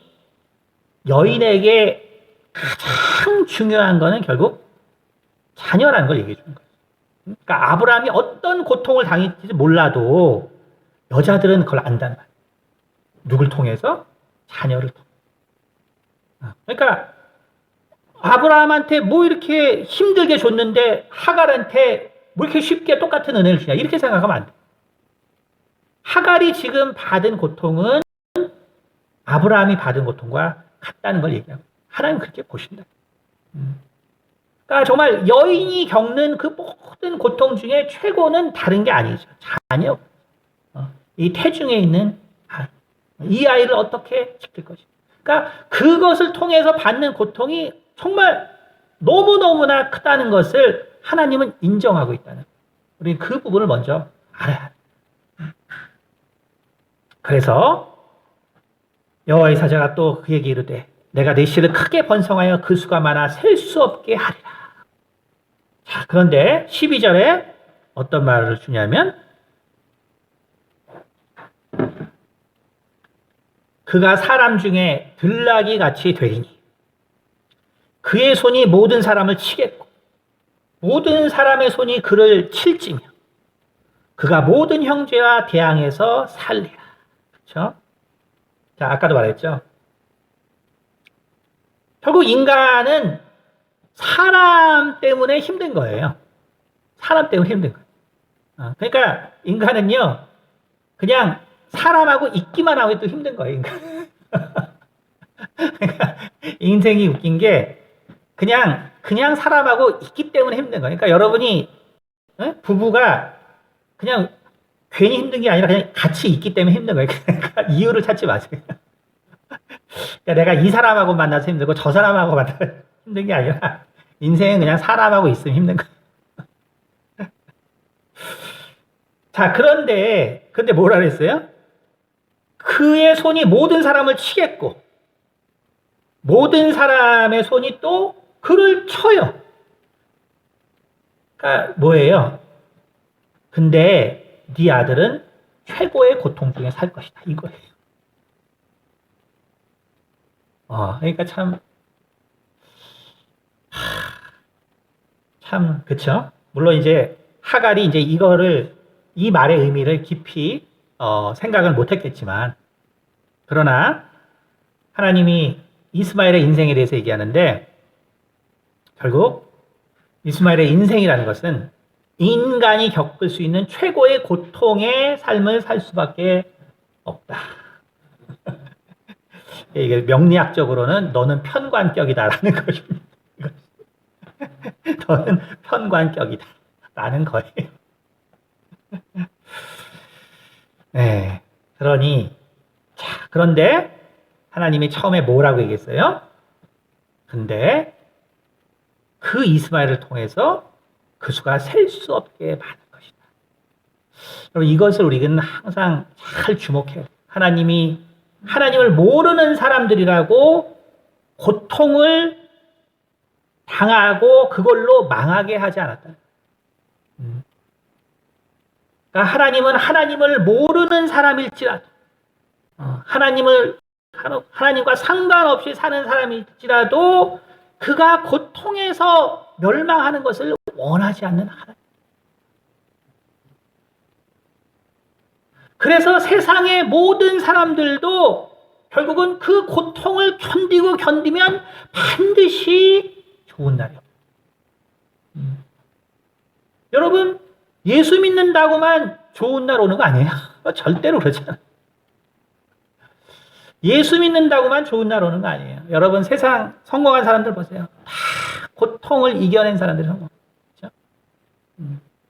여인에게 가장 중요한 거는 결국 자녀라는 걸 얘기해 주는 거예요. 그러니까 아브라함이 어떤 고통을 당할지 몰라도 여자들은 그걸 안다는 거예요. 누굴 통해서? 자녀를 통해서. 그러니까 아브라함한테 뭐 이렇게 힘들게 줬는데 하갈한테 뭐 이렇게 쉽게 똑같은 은혜를 주냐 이렇게 생각하면 안 돼. 하갈이 지금 받은 고통은 아브라함이 받은 고통과 같다는 걸 얘기하고 하나님 그렇게 보신다. 그러니까 정말 여인이 겪는 그 모든 고통 중에 최고는 다른 게 아니죠. 자녀. 이 태중에 있는 아이. 이 아이를 어떻게 지킬 것인가. 그러니까 그것을 통해서 받는 고통이 정말 너무너무나 크다는 것을 하나님은 인정하고 있다는 거예요. 우리 그 부분을 먼저 알아야 해요. 그래서 여호와의 사자가 또 그에게 이르되 내가 내 씨를 크게 번성하여 그 수가 많아 셀 수 없게 하리라. 자, 그런데 12절에 어떤 말을 주냐면 그가 사람 중에 들나귀 같이 되리니 그의 손이 모든 사람을 치겠고 모든 사람의 손이 그를 칠지며 그가 모든 형제와 대항해서 살리라. 그렇죠? 자, 아까도 말했죠. 결국 인간은 사람 때문에 힘든 거예요. 사람 때문에 힘든 거예요. 그러니까 인간은요, 그냥 사람하고 있기만 하고 또 힘든 거예요, 인간. 그러니까 인생이 웃긴 게 그냥 사람하고 있기 때문에 힘든 거예요. 그러니까 여러분이 부부가 그냥 괜히 힘든 게 아니라 그냥 같이 있기 때문에 힘든 거예요. 그러니까 이유를 찾지 마세요. 그러니까 내가 이 사람하고 만나서 힘들고 저 사람하고 만나서 힘든 게 아니라 인생은 그냥 사람하고 있으면 힘든 거예요. 자, 그런데 뭐라 그랬어요? 그의 손이 모든 사람을 치겠고 모든 사람의 손이 또 그를 쳐요. 그러니까 뭐예요? 근데 네 아들은 최고의 고통 중에 살 것이다. 이거예요. 그러니까 그쵸? 물론 이제 하갈이 이제 이 말의 의미를 깊이 생각을 못 했겠지만, 그러나 하나님이 이스마엘의 인생에 대해서 얘기하는데, 결국 이스마엘의 인생이라는 것은 인간이 겪을 수 있는 최고의 고통의 삶을 살 수밖에 없다. 이게 명리학적으로는 너는 편관격이다라는 것입니다. 너는 편관격이다라는 거예요. 네. 그런데 하나님이 처음에 뭐라고 얘기했어요? 근데 그 이스마엘을 통해서 그 수가 셀 수 없게 많은 것이다. 여러분, 이것을 우리는 항상 잘 주목해요. 하나님을 모르는 사람들이라고 고통을 당하고 그걸로 망하게 하지 않았다. 그러니까 하나님을 모르는 사람일지라도, 하나님과 상관없이 사는 사람일지라도 그가 고통에서 멸망하는 것을 원하지 않는 하나님. 그래서 세상의 모든 사람들도 결국은 그 고통을 견디면 반드시 좋은 날이 옵니다. 여러분, 예수 믿는다고만 좋은 날 오는 거 아니에요? 절대로 그렇지 않아요. 예수 믿는다고만 좋은 날 오는 거 아니에요. 여러분, 세상 성공한 사람들 보세요. 다 고통을 이겨낸 사람들이 성공. 그렇죠?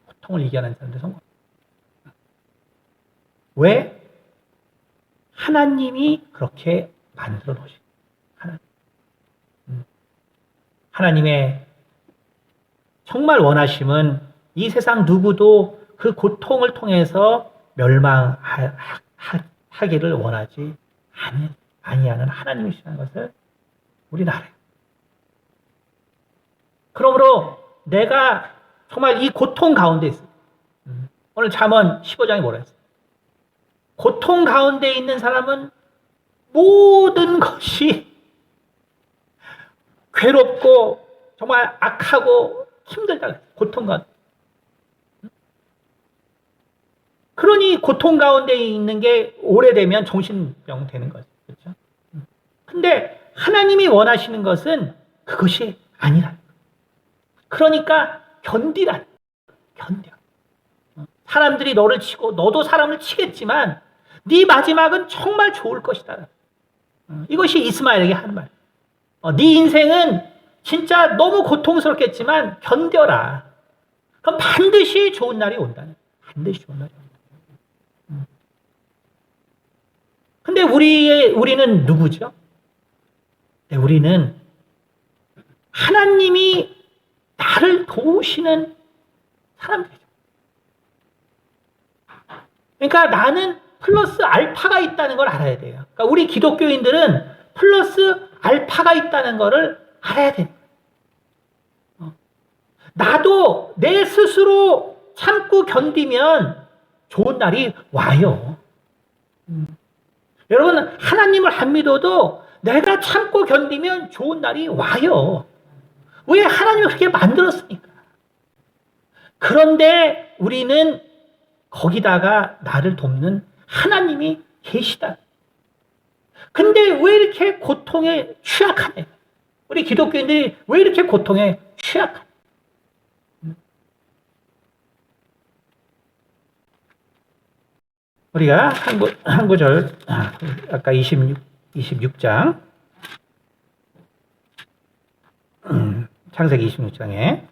고통을 이겨낸 사람들이 성공. 왜? 하나님이 그렇게 만들어 놓으신 하나님의 정말 원하심은 이 세상 누구도 그 고통을 통해서 멸망하기를 원하지 아니하는 하나님이시라는 것을 우리는 알아요. 그러므로 내가 정말 이 고통 가운데 있어요. 오늘 잠언 15장에 뭐라 했어요? 고통 가운데 있는 사람은 모든 것이 괴롭고 정말 악하고 힘들다. 고통 가운데. 그러니 고통 가운데 있는 게 오래되면 정신병 되는 거죠. 그렇죠? 근데 하나님이 원하시는 것은 그것이 아니라. 그러니까 견디라. 견뎌. 사람들이 너를 치고 너도 사람을 치겠지만 네 마지막은 정말 좋을 것이다. 이것이 이스마엘에게 하는 말. 네 인생은 진짜 너무 고통스럽겠지만 견뎌라. 그럼 반드시 좋은 날이 온다. 반드시 좋은 날이 온다. 근데 우리는 누구죠? 네, 우리는 하나님이 나를 도우시는 사람들이죠. 그러니까 나는 플러스 알파가 있다는 걸 알아야 돼요. 그러니까 우리 기독교인들은 플러스 알파가 있다는 것을 알아야 돼요. 나도 내 스스로 참고 견디면 좋은 날이 와요. 여러분, 하나님을 안 믿어도 내가 참고 견디면 좋은 날이 와요. 왜? 하나님이 그렇게 만들었으니까. 그런데 우리는 거기다가 나를 돕는 하나님이 계시다. 근데 왜 이렇게 고통에 취약하냐? 우리 기독교인들이 왜 이렇게 고통에 취약하냐? 우리가 한 구절, 아까 26장, 창세기 26장에,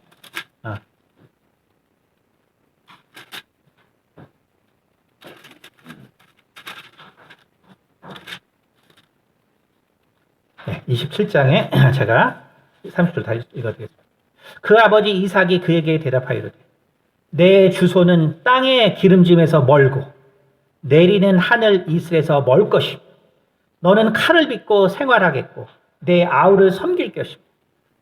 네, 27장에 제가 30절 다시 읽어드리겠습니다. 그 아버지 이삭이 그에게 대답하여 이르되 내 주소는 땅의 기름짐에서 멀고 내리는 하늘 이슬에서 멀 것이고 너는 칼을 빚고 생활하겠고 내 아우를 섬길 것이고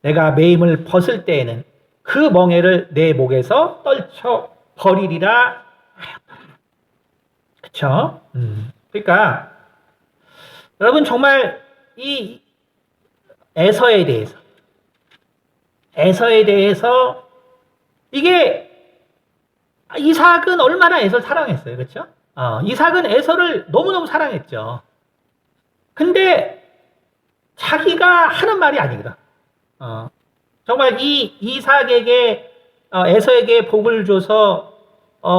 내가 매임을 벗을 때에는 그 멍에를 내 목에서 떨쳐 버리리라 하였다. 그쵸? 그러니까 여러분 정말 이 에서에 대해서 이게 이삭은 얼마나 에서를 사랑했어요. 그렇죠? 이삭은 에서를 너무너무 사랑했죠. 근데 자기가 하는 말이 아니거든. 정말 이 이삭에게 에서에게 복을 줘서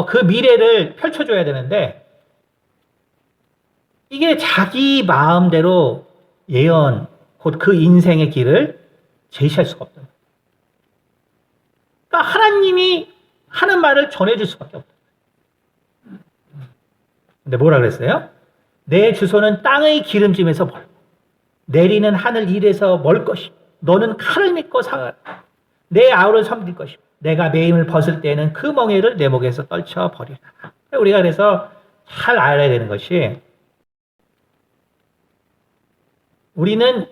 그 미래를 펼쳐줘야 되는데 이게 자기 마음대로 예언, 곧 그 인생의 길을 제시할 수가 없다. 그러니까 하나님이 하는 말을 전해줄 수밖에 없다. 근데 뭐라 그랬어요? 내 주소는 땅의 기름짐에서 멀고 내리는 하늘 일에서 멀 것이고 너는 칼을 믿고 살아라. 내 아우를 섬길 것이고 내가 매임을 벗을 때에는 그 멍에를 내 목에서 떨쳐버리라. 우리가 그래서 잘 알아야 되는 것이 우리는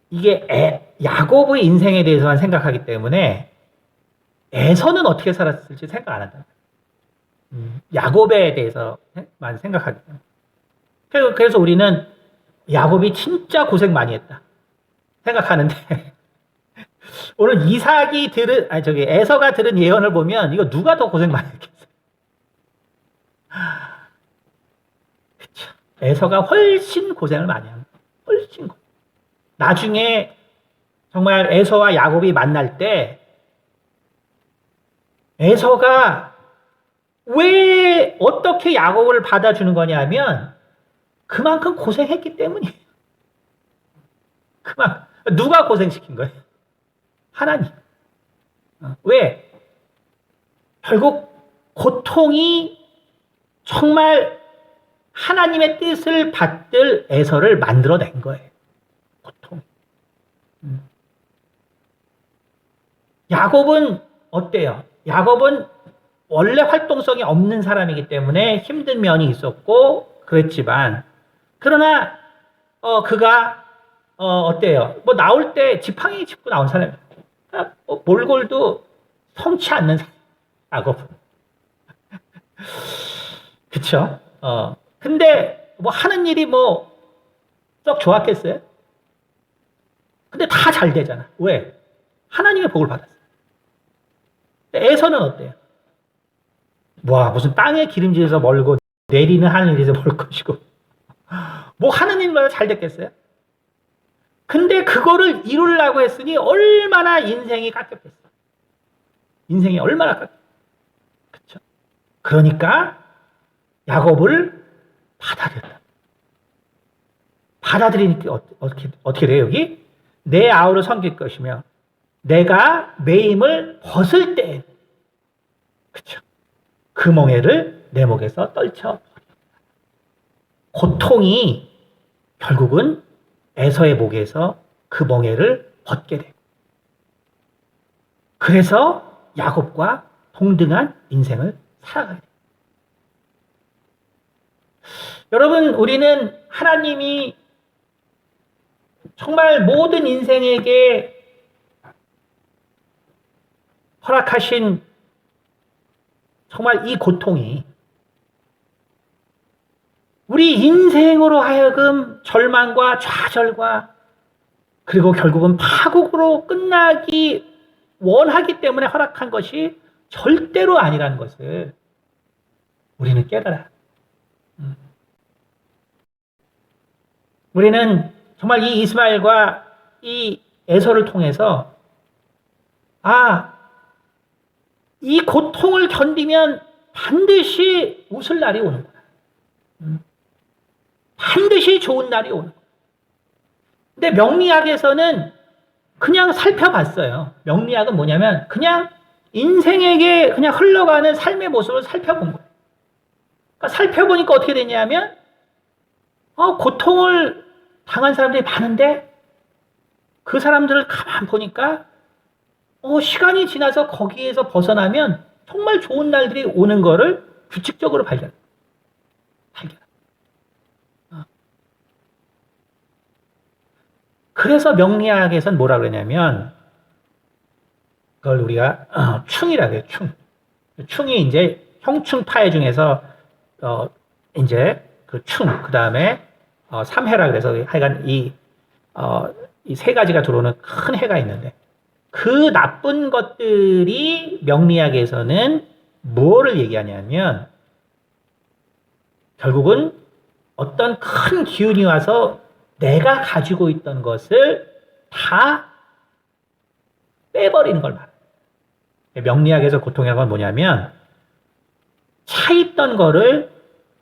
이게 야곱의 인생에 대해서만 생각하기 때문에 에서는 어떻게 살았을지 생각 안 한다. 야곱에 대해서만 생각하기 때문에. 그래서 우리는 야곱이 진짜 고생 많이 했다 생각하는데 오늘 에서가 들은 예언을 보면 이거 누가 더 고생 많이 했겠어요? 그쵸. 에서가 훨씬 고생을 많이 합니다. 훨씬 고생. 나중에 정말 에서와 야곱이 만날 때 에서가 왜 어떻게 야곱을 받아주는 거냐면 그만큼 고생했기 때문이에요. 누가 고생시킨 거예요? 하나님. 왜? 결국 고통이 정말 하나님의 뜻을 받들 에서를 만들어낸 거예요. 고통. 야곱은 어때요? 야곱은 원래 활동성이 없는 사람이기 때문에 힘든 면이 있었고 그랬지만 그러나 그가 어때요? 뭐 나올 때 지팡이 짚고 나온 사람이에요. 몰골도 성치 않는 사람. 야곱은. 그쵸? 근데 뭐 하는 일이 뭐 썩 좋았겠어요? 근데 다 잘 되잖아. 왜? 하나님의 복을 받았어. 에서는 어때요? 와, 무슨 땅의 기름질에서 멀고 내리는 하늘에서 멀 것이고 뭐 하는 일마다 잘 됐겠어요? 근데 그거를 이루려고 했으니 얼마나 인생이 깎였겠어. 인생이 얼마나 깎였어. 그쵸? 그러니까 야곱을 받아들였다. 받아들이니까 어떻게 돼요, 여기? 내 아우를 섬길 것이며 내가 매임을 벗을 때 그쵸? 그 멍에를 내 목에서 떨쳐. 고통이 결국은 에서의 목에서 그 멍에를 벗게 되고 그래서 야곱과 동등한 인생을 살아가게 돼요. 여러분, 우리는 하나님이 정말 모든 인생에게 허락하신 정말 이 고통이 우리 인생으로 하여금 절망과 좌절과 그리고 결국은 파국으로 끝나기 원하기 때문에 허락한 것이 절대로 아니라는 것을 우리는 깨달아야 합니다. 우리는 정말 이 이스마엘과 이 에서를 통해서 이 고통을 견디면 반드시 웃을 날이 오는 거야. 반드시 좋은 날이 오는 거야. 근데 명리학에서는 그냥 살펴봤어요. 명리학은 뭐냐면 그냥 인생에게 그냥 흘러가는 삶의 모습을 살펴본 거예요. 그러니까 살펴보니까 어떻게 되냐면 고통을 당한 사람들이 많은데 그 사람들을 가만 보니까 시간이 지나서 거기에서 벗어나면 정말 좋은 날들이 오는 거를 규칙적으로 발견. 그래서 명리학에서는 뭐라 그러냐면 그걸 우리가 충이라고 해요. 충이 이제 형충 파해 중에서 이제 그 충, 그 다음에 삼해라 그래서 하여간 이 세 가지가 들어오는 큰 해가 있는데 그 나쁜 것들이 명리학에서는 뭐를 얘기하냐면 결국은 어떤 큰 기운이 와서 내가 가지고 있던 것을 다 빼버리는 걸 말해요. 명리학에서 고통이라는 건 뭐냐면 차 있던 거를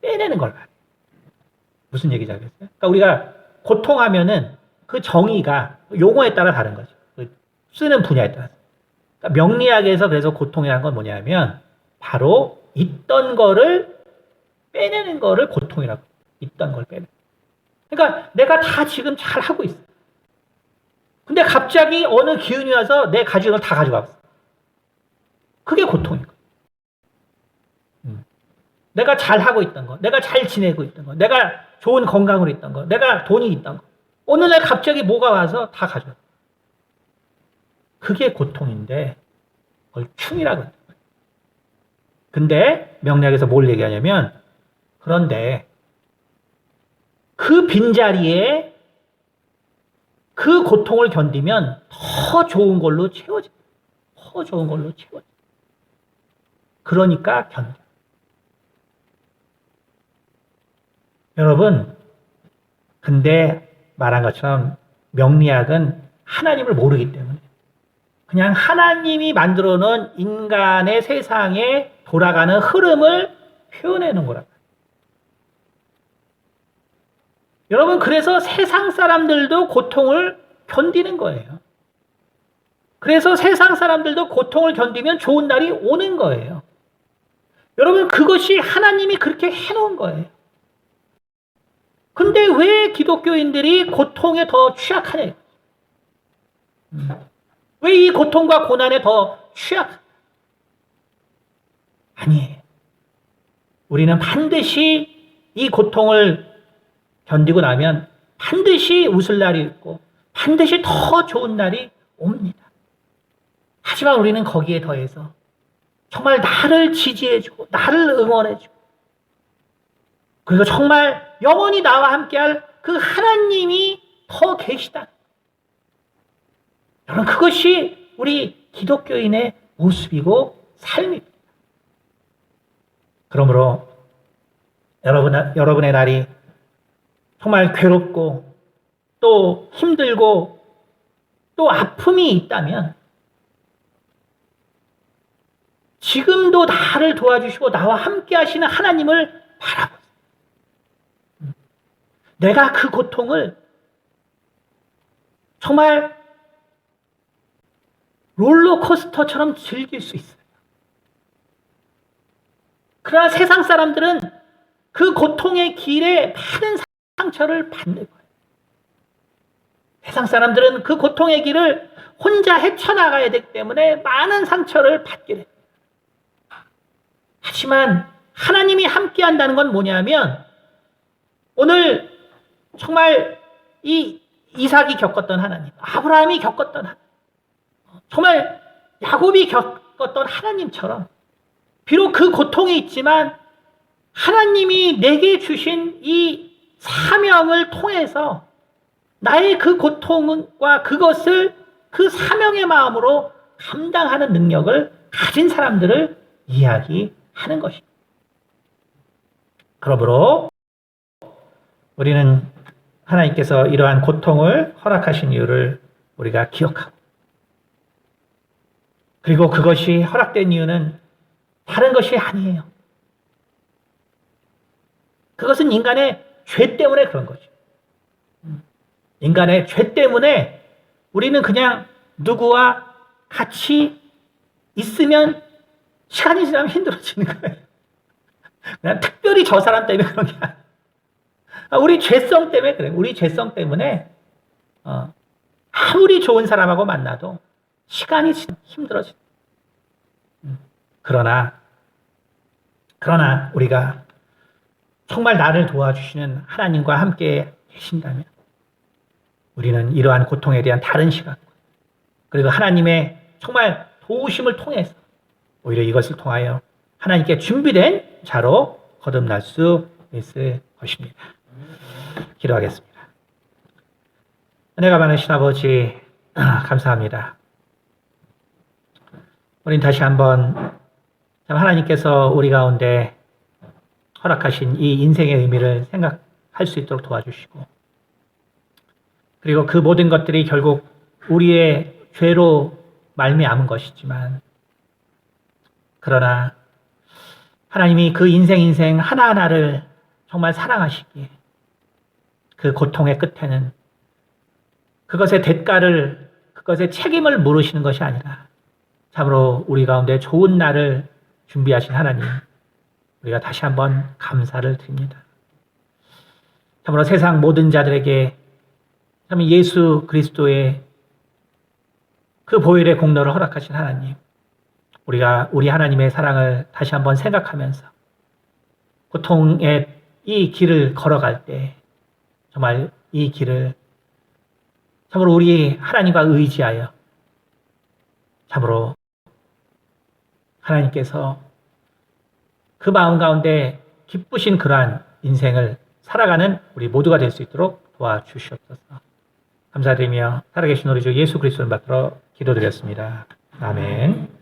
빼내는 걸 말해요. 무슨 얘기인지 알겠어요? 그러니까 우리가 고통하면은 그 정의가 용어에 따라 다른 거죠. 그 쓰는 분야에 따라서. 그러니까 명리학에서 그래서 고통이라는 건 뭐냐면 바로 있던 거를 빼내는 거를 고통이라고. 있던 걸 빼내는. 그러니까 내가 다 지금 잘 하고 있어. 근데 갑자기 어느 기운이 와서 내 가진 걸 다 가져갔어. 그게 고통인 거야. 내가 잘 하고 있던 거, 내가 잘 지내고 있던 거, 내가 좋은 건강으로 있던 거, 내가 돈이 있던 거. 어느 날 갑자기 뭐가 와서 다 가져가. 그게 고통인데 그걸 충이라고 한다. 근데 명리학에서 뭘 얘기하냐면 그런데 그 빈자리에 그 고통을 견디면 더 좋은 걸로 채워져. 더 좋은 걸로 채워져. 그러니까 견뎌. 여러분, 근데 말한 것처럼 명리학은 하나님을 모르기 때문에 그냥 하나님이 만들어 놓은 인간의 세상에 돌아가는 흐름을 표현해 놓은 거라고. 여러분, 그래서 세상 사람들도 고통을 견디는 거예요. 그래서 세상 사람들도 고통을 견디면 좋은 날이 오는 거예요. 여러분, 그것이 하나님이 그렇게 해놓은 거예요. 근데 왜 기독교인들이 고통에 더 취약하냐? 왜 이 고통과 고난에 더 취약? 아니에요. 우리는 반드시 이 고통을 견디고 나면 반드시 웃을 날이 있고 반드시 더 좋은 날이 옵니다. 하지만 우리는 거기에 더해서 정말 나를 지지해주고 나를 응원해주고 그리고 정말 영원히 나와 함께할 그 하나님이 더 계시다. 여러분, 그것이 우리 기독교인의 모습이고 삶입니다. 그러므로 여러분의 날이 정말 괴롭고 또 힘들고 또 아픔이 있다면 지금도 나를 도와주시고 나와 함께 하시는 하나님을 바라보세요. 내가 그 고통을 정말 롤러코스터처럼 즐길 수 있어요. 그러나 세상 사람들은 그 고통의 길에 많은 상처를 받는 거예요. 세상 사람들은 그 고통의 길을 혼자 헤쳐나가야 되기 때문에 많은 상처를 받게 돼요. 하지만 하나님이 함께 한다는 건 뭐냐면 오늘 정말 이 이삭이 겪었던 하나님, 아브라함이 겪었던 하나님, 정말 야곱이 겪었던 하나님처럼 비록 그 고통이 있지만 하나님이 내게 주신 이 사명을 통해서 나의 그 고통과 그것을 그 사명의 마음으로 감당하는 능력을 가진 사람들을 이야기하는 것입니다. 그러므로 우리는 하나님께서 이러한 고통을 허락하신 이유를 우리가 기억하고 그리고 그것이 허락된 이유는 다른 것이 아니에요. 그것은 인간의 죄 때문에 그런 거죠. 인간의 죄 때문에 우리는 그냥 누구와 같이 있으면 시간이 지나면 힘들어지는 거예요. 그냥 특별히 저 사람 때문에 그런 게 아니에요. 우리 죄성 때문에 그래요. 우리 죄성 때문에 아무리 좋은 사람하고 만나도 시간이 지나면 힘들어져요. 그러나 우리가 정말 나를 도와주시는 하나님과 함께 계신다면 우리는 이러한 고통에 대한 다른 시각 그리고 하나님의 정말 도우심을 통해서 오히려 이것을 통하여 하나님께 준비된 자로 거듭날 수 있을 것입니다. 기도하겠습니다. 은혜가 많으신 아버지 감사합니다. 우린 다시 한번 하나님께서 우리 가운데 허락하신 이 인생의 의미를 생각할 수 있도록 도와주시고 그리고 그 모든 것들이 결국 우리의 죄로 말미암은 것이지만 그러나 하나님이 그 인생 하나하나를 정말 사랑하시기에 그 고통의 끝에는 그것의 대가를, 그것의 책임을 물으시는 것이 아니라 참으로 우리 가운데 좋은 날을 준비하신 하나님, 우리가 다시 한번 감사를 드립니다. 참으로 세상 모든 자들에게 참 예수 그리스도의 그 보혈의 공로를 허락하신 하나님, 우리가 우리 하나님의 사랑을 다시 한번 생각하면서 고통의 이 길을 걸어갈 때 정말 이 길을 참으로 우리 하나님과 의지하여 참으로 하나님께서 그 마음 가운데 기쁘신 그러한 인생을 살아가는 우리 모두가 될 수 있도록 도와주시옵소서. 감사드리며 살아계신 우리 주 예수 그리스도를 받들어 기도드렸습니다. 아멘.